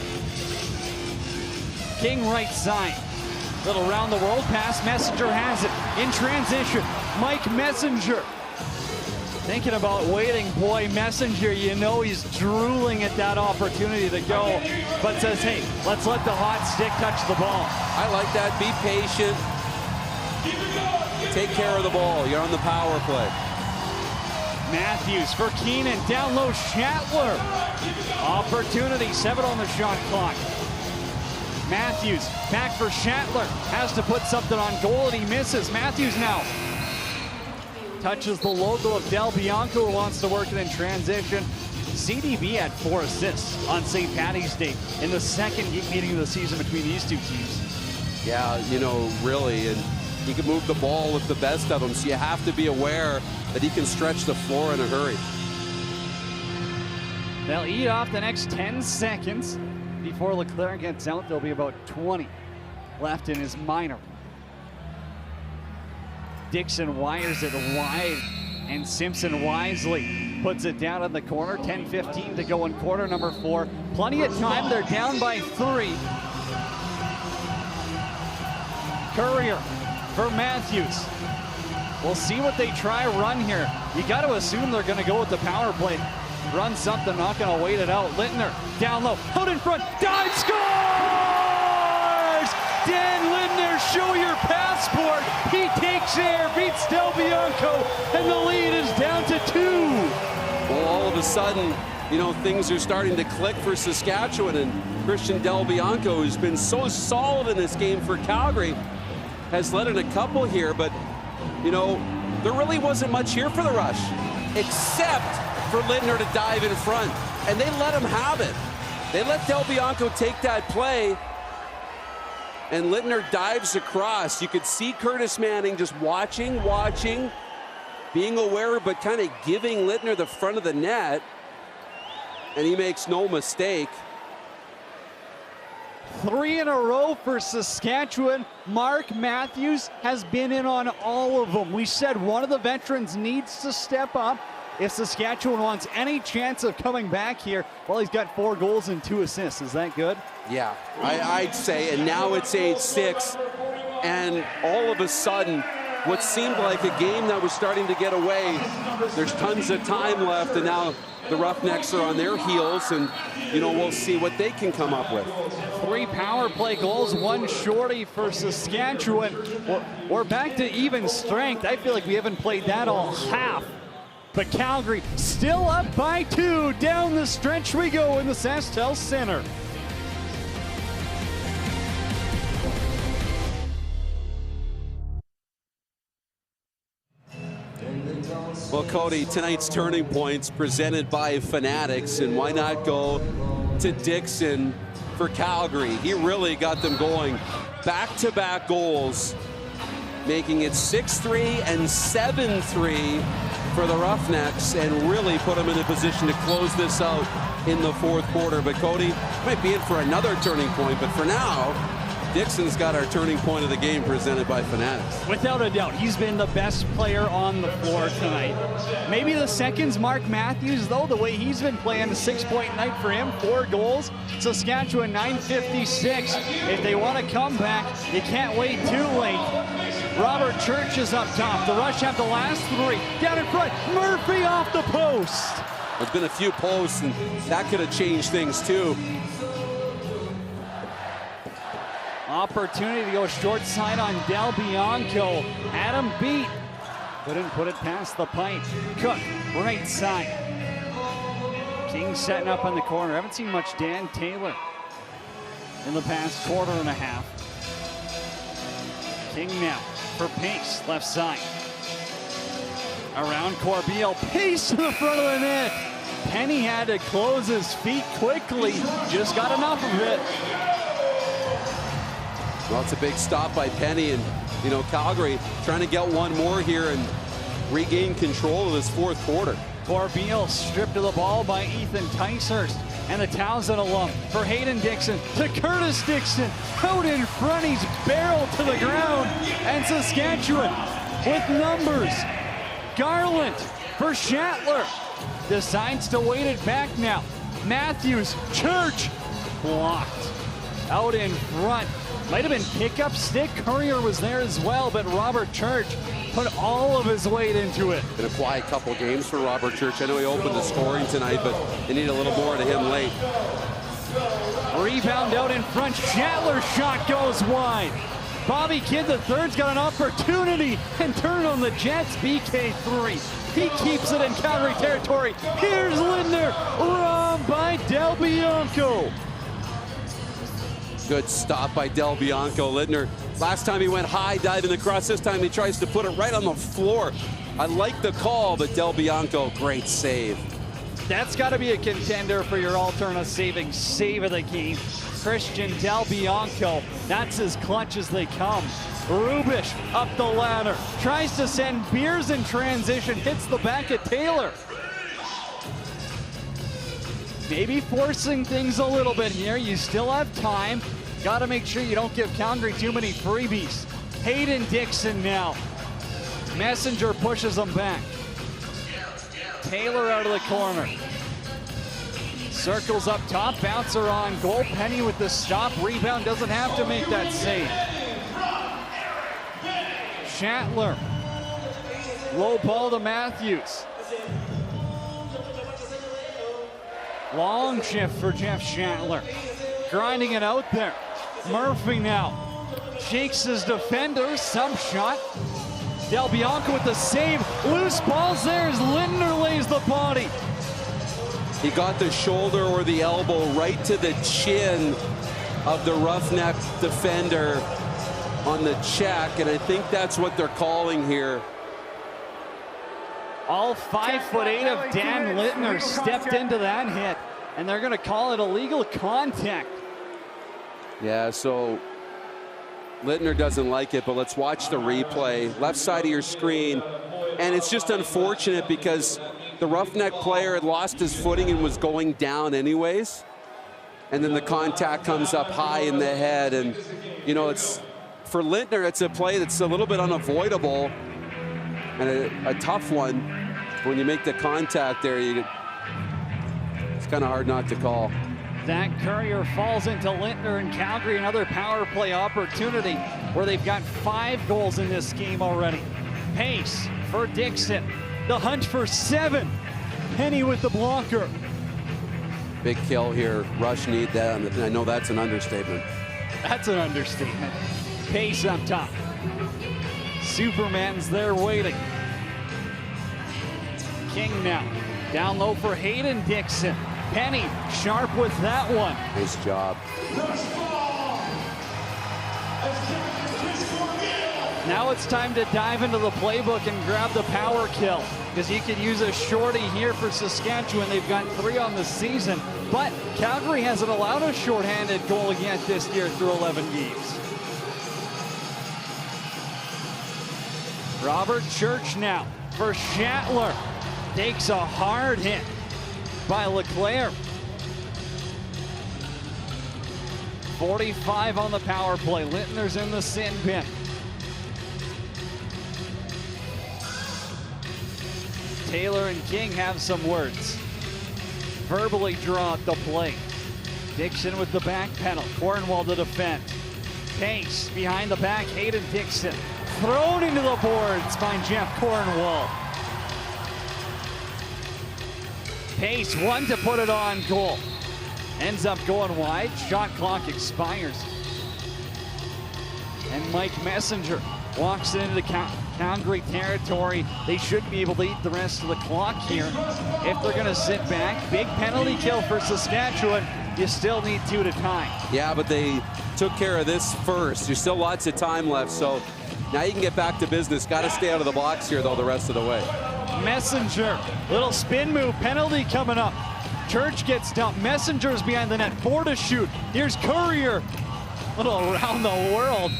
King right side. Little round the world pass. Messenger has it in transition. Mike Messenger. Thinking about waiting, boy, Messenger, you know he's drooling at that opportunity to go, but says, hey, let's let the hot stick touch the ball. I like that. Be patient. Take care of the ball. You're on the power play. Matthews for Keenan. Down low, Schattler. Opportunity. 7 on the shot clock. Matthews back for Schattler. Has to put something on goal, and he misses. Matthews now touches the logo of Del Bianco, who wants to work it in transition. CDB had 4 assists on St. Paddy's Day in the second meeting of the season between these two teams. Yeah, you know, really, and He can move the ball with the best of them, so you have to be aware that he can stretch the floor in a hurry. They'll eat off the next 10 seconds before Leclerc gets out. There'll be about 20 left in his minor. Dixon wires it wide, and Simpson wisely puts it down in the corner. 10:15 to go in quarter number 4. Plenty of time. They're down by 3. Courier for Matthews. We'll see what they try run here. You got to assume they're going to go with the power play. Run something, not going to wait it out. Lindner down low, out in front, dive, scores! Dan Lindner, show your passport. He takes air, beats Del Bianco, and the lead is down to 2. Well, all of a sudden, you know, things are starting to click for Saskatchewan, and Christian Del Bianco, who's been so solid in this game for Calgary, has led in a couple here, but, you know, there really wasn't much here for the Rush, except for Lindner to dive in front, and they let him have it. They let Del Bianco take that play, and Lindner dives across. You could see Curtis Manning just watching, being aware, but kind of giving Lindner the front of the net, and he makes no mistake. 3 in a row for Saskatchewan. Mark Matthews has been in on all of them. We said one of the veterans needs to step up if Saskatchewan wants any chance of coming back here. Well, he's got 4 goals and 2 assists. Is that good? Yeah, I'd say, and now it's 8-6, and all of a sudden, what seemed like a game that was starting to get away, there's tons of time left, and now the Roughnecks are on their heels, and, you know, we'll see what they can come up with. 3 power play goals, 1 shorty for Saskatchewan. We're back to even strength. I feel like we haven't played that all half. But Calgary still up by 2. Down the stretch we go in the SaskTel Center. Well, Cody, tonight's Turning Point's presented by Fanatics, and why not go to Dixon for Calgary? He really got them going. Back-to-back goals, making it 6-3 and 7-3 for the Roughnecks, and really put them in a position to close this out in the 4th quarter. But Cody might be in for another turning point, but for now, Dixon's got our turning point of the game presented by Fanatics. Without a doubt, he's been the best player on the floor tonight. Maybe the second's Mark Matthews, though, the way he's been playing. A 6-point night for him, 4 goals. Saskatchewan 9:56. If they want to come back, you can't wait too late. Robert Church is up top. The Rush have the last 3. Down in front, Murphy off the post. There's been a few posts, and that could have changed things, too. Opportunity to go short side on Del Bianco. Adam beat. Couldn't put it past the pipe. Cook, right side. King setting up on the corner. Haven't seen much Dan Taylor in the past quarter and a half. King now for Pace, left side. Around Corbeil. Pace to the front of the net. Penny had to close his feet quickly. Just got enough of it. Well, it's a big stop by Penny, and, you know, Calgary trying to get one more here and regain control of this 4th quarter. Corbeil stripped of the ball by Ethan Ticehurst, and the Townsend alum for Hayden Dixon to Curtis Dixon. Out in front, he's barreled to the ground, and Saskatchewan with numbers. Garland for Shatler. Decides to wait it back now. Matthews, Church, blocked. Out in front. Might have been pickup stick. Courier was there as well, but Robert Church put all of his weight into it. Been a quiet couple games for Robert Church. I know he opened the scoring tonight, but they need a little more to him late. Rebound out in front. Shatler's shot goes wide. Bobby Kidd III's got an opportunity and turn on the Jets. BK3. He keeps it in Calgary territory. Here's Lindner. Robbed by Del Bianco. Good stop by Del Bianco. Lindner, last time he went high, diving across. This time he tries to put it right on the floor. I like the call, but Del Bianco, great save. That's got to be a contender for your Alterna Savings save of the game. Christian Del Bianco, that's as clutch as they come. Rubish up the ladder, tries to send Beers in transition, hits the back of Taylor. Maybe forcing things a little bit here. You still have time. Got to make sure you don't give Calgary too many freebies. Hayden Dixon now. Messenger pushes him back. Taylor out of the corner. Circles up top, bouncer on goal. Penny with the stop. Rebound, doesn't have to make that save. Shatler. Low ball to Matthews. Long shift for Jeff Shatler. Grinding it out there. Murphy now. Shakes his defender. Sub shot. Del Bianco with the save. Loose balls there as Lindner lays the body. He got the shoulder or the elbow right to the chin of the roughneck defender on the check, and I think that's what they're calling here. All 5'8" of Dan Lindner stepped into that hit, and they're going to call it illegal contact. Yeah, so Lindner doesn't like it, but let's watch the replay. Left side of your screen, and it's just unfortunate because the roughneck player had lost his footing and was going down anyways. And then the contact comes up high in the head, and you know, it's for Lindner, it's a play that's a little bit unavoidable and a tough one. When you make the contact there, it's kind of hard not to call. Zach Currier falls into Lindner and Calgary, another power play opportunity where they've got 5 goals in this game already. Pace for Dixon. The hunt for 7. Penny with the blocker. Big kill here. Rush need that. I know that's an understatement. That's an understatement. Pace up top. Superman's there waiting. King now. Down low for Hayden Dixon. Penny sharp with that one. Nice job. Now it's time to dive into the playbook and grab the power kill, because you could use a shorty here for Saskatchewan. They've got 3 on the season, but Calgary hasn't allowed a shorthanded goal yet this year through 11 games. Robert Church now for Shatler. Takes a hard hit by Leclerc. 45 on the power play. Lindner's in the sin bin. Taylor and King have some words. Verbally draw at the plate. Dixon with the back pedal. Cornwall to defend. Pace behind the back. Hayden Dixon. Thrown into the boards by Jeff Cornwall. Pace, one to put it on goal. Ends up going wide. Shot clock expires. And Mike Messenger walks into the Calgary territory. They should be able to eat the rest of the clock here if they're going to sit back. Big penalty kill for Saskatchewan. You still need 2 to tie. Yeah, but they took care of this first. There's still lots of time left, so now you can get back to business. Got to stay out of the box here, though, the rest of the way. Messenger, little spin move, penalty coming up. Church gets dumped. Messenger's behind the net, 4 to shoot. Here's Currier, little around the world.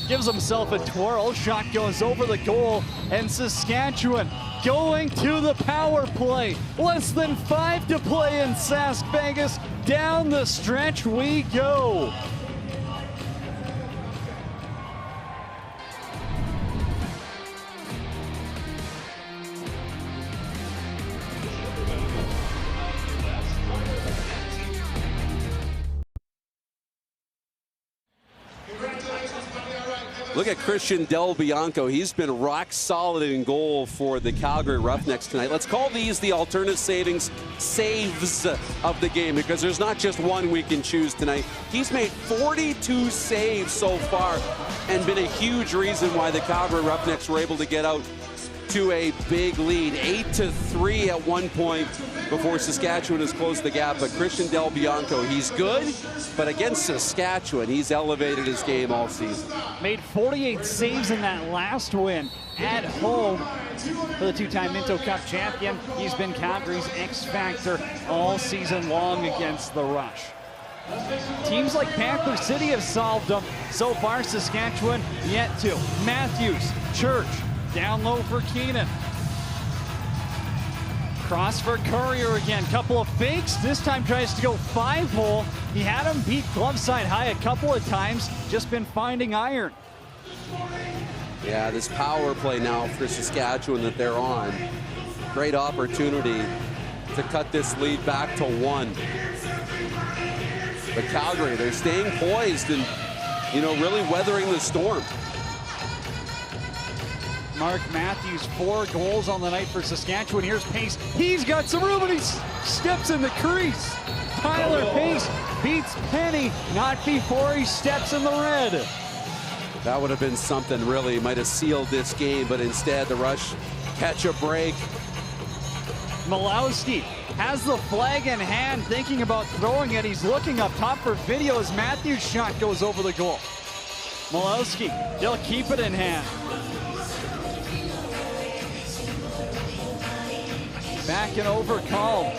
Gives himself a twirl. Shot goes over the goal, and Saskatchewan going to the power play. Less than 5 to play in Sask Vegas. Down the stretch we go. Look at Christian Del Bianco. He's been rock solid in goal for the Calgary Roughnecks tonight. Let's call these the Alterna Savings saves of the game, because there's not just one we can choose tonight. He's made 42 saves so far and been a huge reason why the Calgary Roughnecks were able to get out to a big lead. 8-3 at one point. before Saskatchewan has closed the gap. But Christian Del Bianco, he's good, but against Saskatchewan, he's elevated his game all season. Made 48 saves in that last win at home for the two-time Minto Cup champion. He's been Calgary's X-Factor all season long against the Rush. Teams like Panther City have solved them. So far, Saskatchewan yet to. Matthews, Church, down low for Keenan. Cross for Courier again. Couple of fakes. This time tries to go 5-hole. He had him beat glove side high a couple of times. Just been finding iron. Yeah, this power play now for Saskatchewan that they're on. Great opportunity to cut this lead back to 1. But Calgary, they're staying poised and, really weathering the storm. Mark Matthews, 4 goals on the night for Saskatchewan. Here's Pace. He's got some room and he steps in the crease. Tyler Pace beats Penny, not before he steps in the red. That would have been something really, might have sealed this game, but instead the Rush catch a break. Malowski has the flag in hand, thinking about throwing it. He's looking up top for video as Matthews' shot goes over the goal. Malowski, they'll keep it in hand. Back and over call.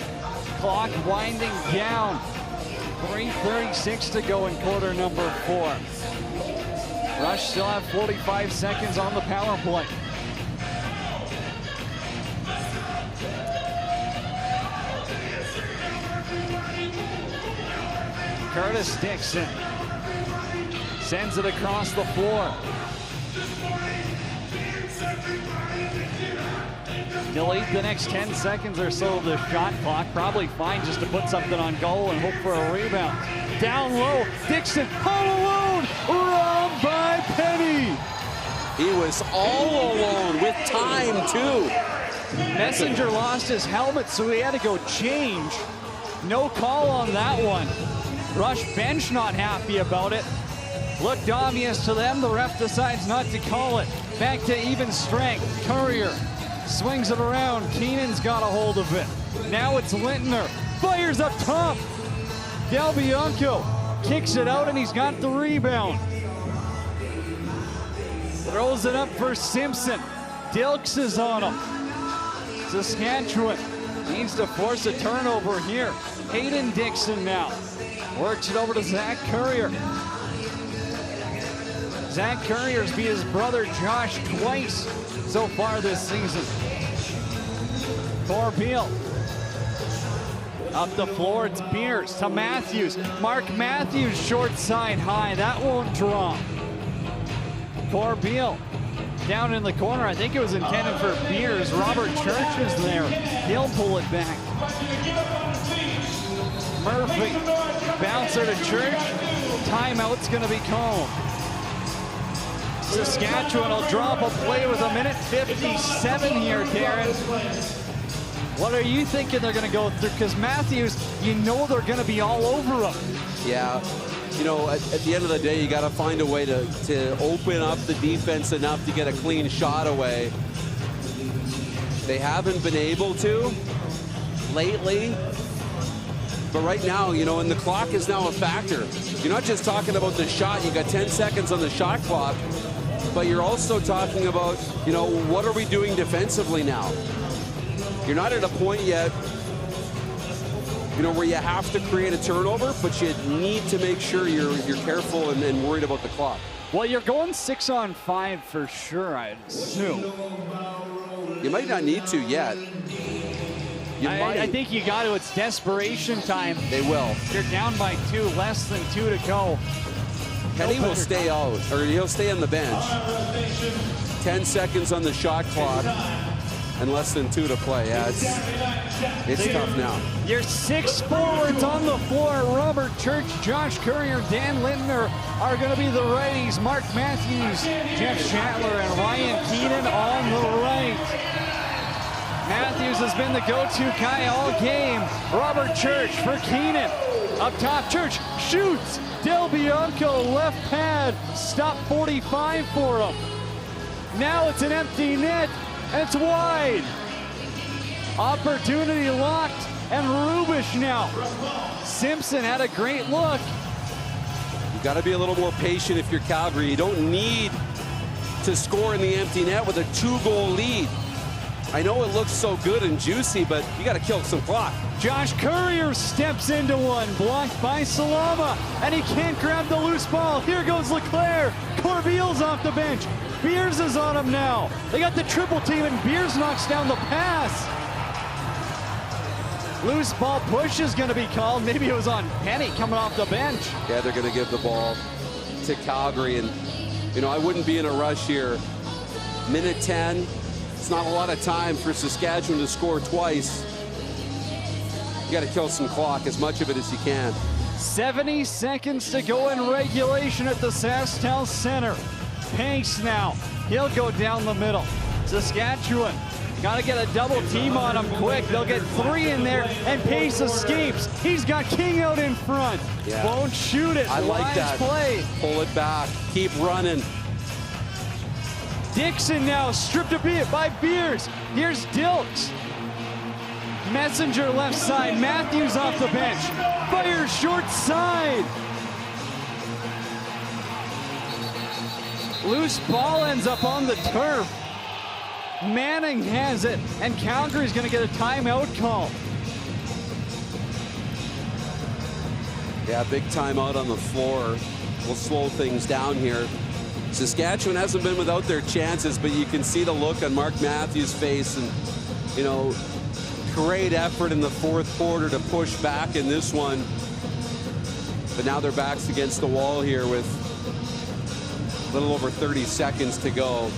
Clock winding down. 3:36 to go in quarter number 4. Rush still have 45 seconds on the power play. Curtis Dixon sends it across the floor. Delete the next 10 seconds or so of the shot clock. Probably fine just to put something on goal and hope for a rebound. Down low, Dixon all alone, robbed by Penny. He was all alone with time too. Messenger lost his helmet, so he had to go change. No call on that one. Rush bench not happy about it. Looked obvious to them. The ref decides not to call it. Back to even strength. Courier swings it around. Keenan's got a hold of it. Now it's Lintner. Fires up top. Del Bianco kicks it out and he's got the rebound. Throws it up for Simpson. Dilks is on him. Saskatchewan needs to force a turnover here. Hayden Dixon now works it over to Zach Courier. Zach Courier's beat his brother Josh twice so far this season. Corbeil up the floor, it's Beers to Matthews. Mark Matthews short side high, that won't draw. Corbeil down in the corner, I think it was intended for Beers. Robert Church is there, he'll pull it back. Murphy, bouncer to Church, timeout's gonna be called. Saskatchewan will drop a play with 1:57 here, Darren. What are you thinking they're going to go through? Because Matthews, they're going to be all over him. Yeah, at the end of the day, you got to find a way to open up the defense enough to get a clean shot away. They haven't been able to lately. But right now, and the clock is now a factor. You're not just talking about the shot. You got 10 seconds on the shot clock. But you're also talking about, what are we doing defensively now? You're not at a point yet, where you have to create a turnover, but you need to make sure you're careful and worried about the clock. Well, you're going 6-on-5 for sure, I'd assume. You might not need to yet. I think you got to. It's desperation time. They will. You're down by 2, less than 2 to go. Penny will stay out, or he'll stay on the bench. 10 seconds on the shot clock and less than 2 to play. Yeah, it's tough now. Your 6 forwards on the floor. Robert Church, Josh Courier, Dan Lintner are going to be the righties. Mark Matthews, Jeff Shatler, and Ryan Keenan on the right. Matthews has been the go-to guy all game. Robert Church for Keenan. Up top, Church shoots. Del Bianco left pad. Stop 45 for him. Now it's an empty net, and it's wide. Opportunity locked and Rubish now. Simpson had a great look. You got to be a little more patient if you're Calgary. You don't need to score in the empty net with a 2-goal lead. I know it looks so good and juicy, but you got to kill some clock. Josh Courier steps into one, blocked by Salama, and he can't grab the loose ball. Here goes Leclaire. Corbeil's off the bench. Beers is on him now. They got the triple team, and Beers knocks down the pass. Loose ball push is going to be called. Maybe it was on Penny coming off the bench. Yeah, they're going to give the ball to Calgary, and I wouldn't be in a rush here. Minute 10. It's not a lot of time for Saskatchewan to score twice. You got to kill some clock, as much of it as you can. 70 seconds to go in regulation at the SaskTel Center. Pace now. He'll go down the middle. Saskatchewan got to get a double team on him quick. They'll get 3 in there, and Pace escapes. He's got King out in front. Yeah. Won't shoot it. I like that. Play. Pull it back. Keep running. Dixon now stripped a bit by Beers. Here's Dilks. Messenger left side. Matthews off the bench. Fires short side. Loose ball ends up on the turf. Manning has it, and Calgary's going to get a timeout call. Yeah, big timeout on the floor. We'll slow things down here. Saskatchewan hasn't been without their chances, but you can see the look on Mark Matthews' face, and great effort in the fourth quarter to push back in this one. But now their backs against the wall here with a little over 30 seconds to go.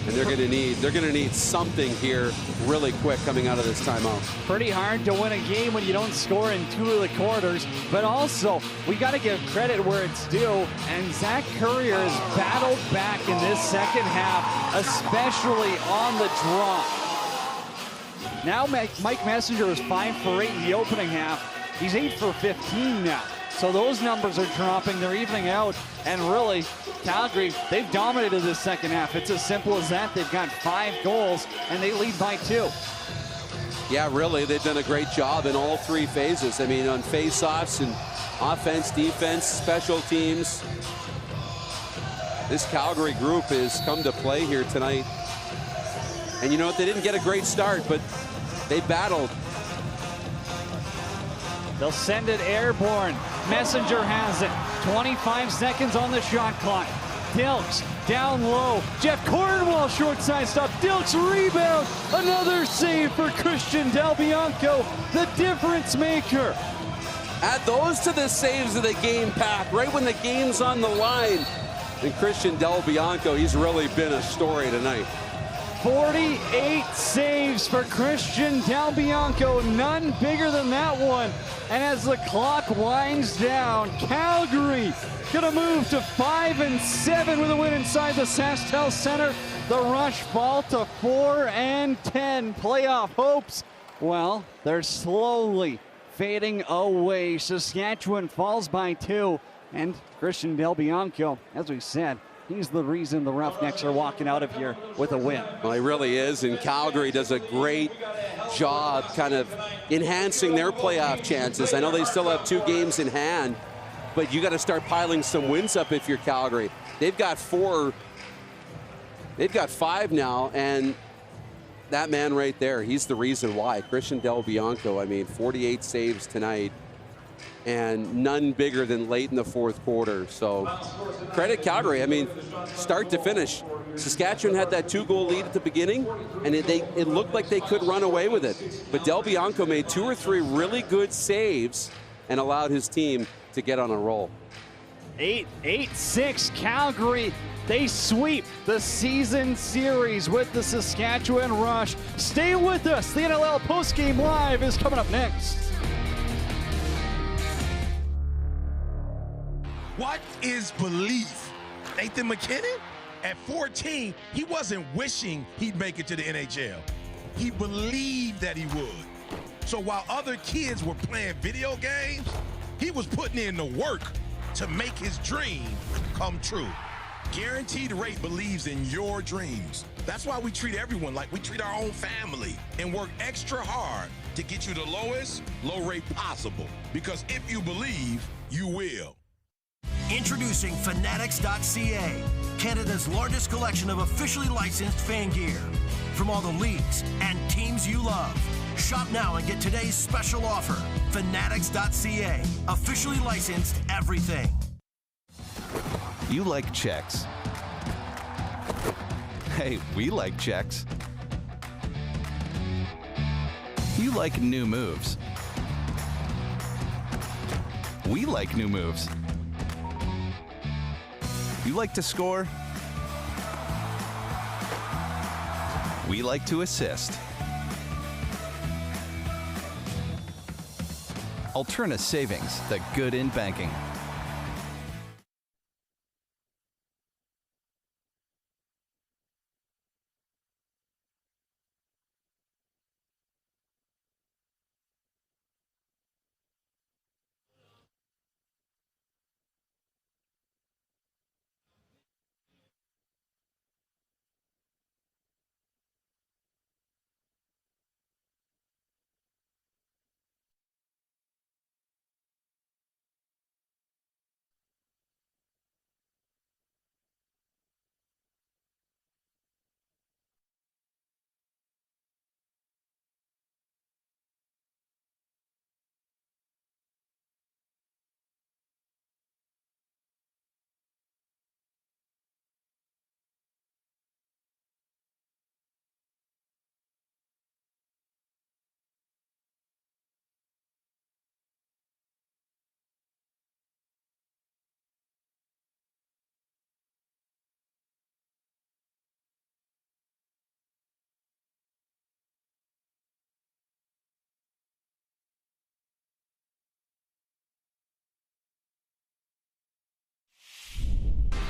And they're going to need something here really quick coming out of this timeout. Pretty hard to win a game when you don't score in 2 of the quarters, but also we got to give credit where it's due, and Zach Courier has battled back in this second half, especially on the draw. Now Mike Messenger is 5 for 8 in the opening half. He's 8 for 15 now. So those numbers are dropping. They're evening out. And really, Calgary, they've dominated this second half. It's as simple as that. They've got 5 goals, and they lead by 2. Yeah, really, they've done a great job in all 3 phases. I mean, on face-offs and offense, defense, special teams. This Calgary group has come to play here tonight. And you know what? They didn't get a great start, but they battled. They'll send it airborne. Messenger has it. 25 seconds on the shot clock. Dilks down low. Jeff Cornwall short side stop. Dilks rebound. Another save for Christian Del Bianco, the difference maker. Add those to the saves of the game, Pat, right when the game's on the line. And Christian Del Bianco, he's really been a story tonight. 48 saves for Christian Del Bianco, none bigger than that one. And as the clock winds down, Calgary gonna move to 5-7 with a win inside the SaskTel Center. The Rush fall to 4-10. Playoff hopes, well, they're slowly fading away. Saskatchewan falls by 2, and Christian Del Bianco, as we said, he's the reason the Roughnecks are walking out of here with a win. Well, he really is, and Calgary does a great job kind of enhancing their playoff chances. I know they still have 2 games in hand, but you got to start piling some wins up if you're Calgary. They've got 4. They've got 5 now, and that man right there, he's the reason why. Christian Del Bianco, I mean, 48 saves tonight, and none bigger than late in the fourth quarter. So credit Calgary. I mean, start to finish. Saskatchewan had that 2-goal lead at the beginning, and it looked like they could run away with it. But Del Bianco made 2 or 3 really good saves and allowed his team to get on a roll. 8-6 Calgary. They sweep the season series with the Saskatchewan Rush. Stay with us. The NLL postgame live is coming up next. What is belief? Nathan McKinnon, at 14, he wasn't wishing he'd make it to the NHL. He believed that he would. So while other kids were playing video games, he was putting in the work to make his dream come true. Guaranteed Rate believes in your dreams. That's why we treat everyone like we treat our own family and work extra hard to get you the lowest low rate possible. Because if you believe, you will. Introducing Fanatics.ca, Canada's largest collection of officially licensed fan gear. From all the leagues and teams you love. Shop now and get today's special offer. Fanatics.ca, officially licensed everything. You like checks. Hey, we like checks. You like new moves. We like new moves. You like to score. We like to assist. Alterna Savings, the good in banking.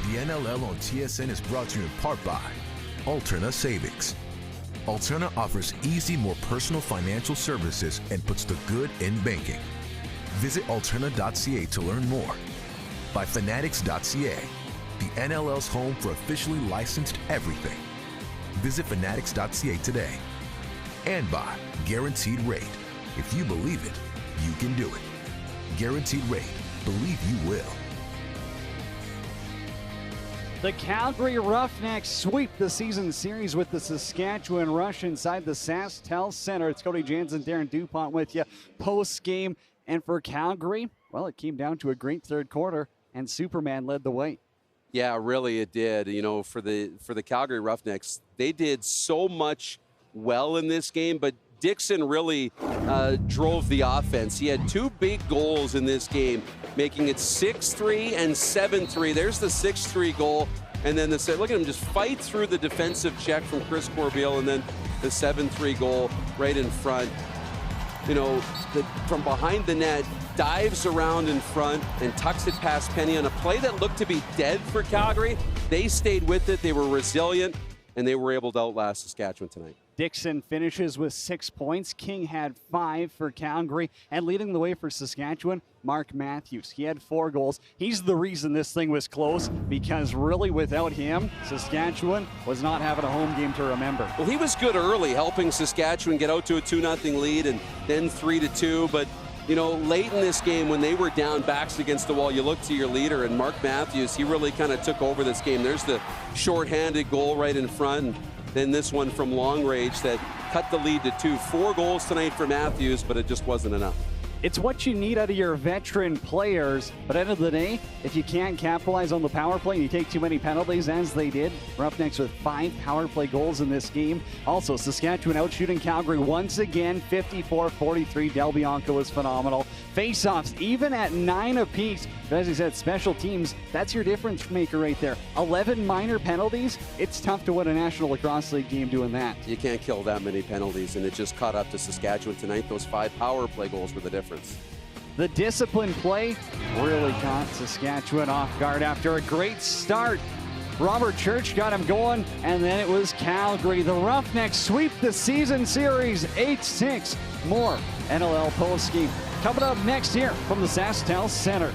The NLL on TSN is brought to you in part by Alterna Savings. Alterna offers easy, more personal financial services and puts the good in banking. Visit Alterna.ca to learn more. By Fanatics.ca, the NLL's home for officially licensed everything. Visit Fanatics.ca today. And by Guaranteed Rate. If you believe it, you can do it. Guaranteed Rate. Believe you will. The Calgary Roughnecks sweep the season series with the Saskatchewan Rush inside the SaskTel Center. It's Cody Jansen, Darren DuPont with you post-game. And for Calgary, well, it came down to a great third quarter, and Superman led the way. Yeah, really it did. You know, for the Calgary Roughnecks, they did so much well in this game, but Dixon really drove the offense. He had two big goals in this game, making it 6-3 and 7-3. There's the 6-3 goal, and then look at him just fight through the defensive check from Chris Corbeil, and then the 7-3 goal right in front. You know, from behind the net, dives around in front and tucks it past Penny on a play that looked to be dead for Calgary. They stayed with it. They were resilient, and they were able to outlast Saskatchewan tonight. Dixon finishes with 6 points. King had 5 for Calgary. And leading the way for Saskatchewan, Mark Matthews. He had 4 goals. He's the reason this thing was close, because really without him, Saskatchewan was not having a home game to remember. Well, he was good early, helping Saskatchewan get out to a 2-0 lead and then 3-2. But, you know, late in this game when they were down backs against the wall, you look to your leader, and Mark Matthews, he really kind of took over this game. There's the shorthanded goal right in front. And then this one from long range that cut the lead to 2. 4 goals tonight for Matthews, but it just wasn't enough. It's what you need out of your veteran players, but at the end of the day, if you can't capitalize on the power play and you take too many penalties, as they did, Roughnecks with 5 power play goals in this game. Also, Saskatchewan outshooting Calgary once again, 54-43. Del Bianco was phenomenal. Face-offs, even at 9 apiece. But as I said, special teams, that's your difference maker right there. 11 minor penalties. It's tough to win a National Lacrosse League game doing that. You can't kill that many penalties, and it just caught up to Saskatchewan tonight. Those 5 power play goals were the difference. The disciplined play really caught Saskatchewan off guard after a great start. Robert Church got him going, and then it was Calgary. The Roughnecks sweep the season series 8-6. More NLL post game coming up next here from the SaskTel Center.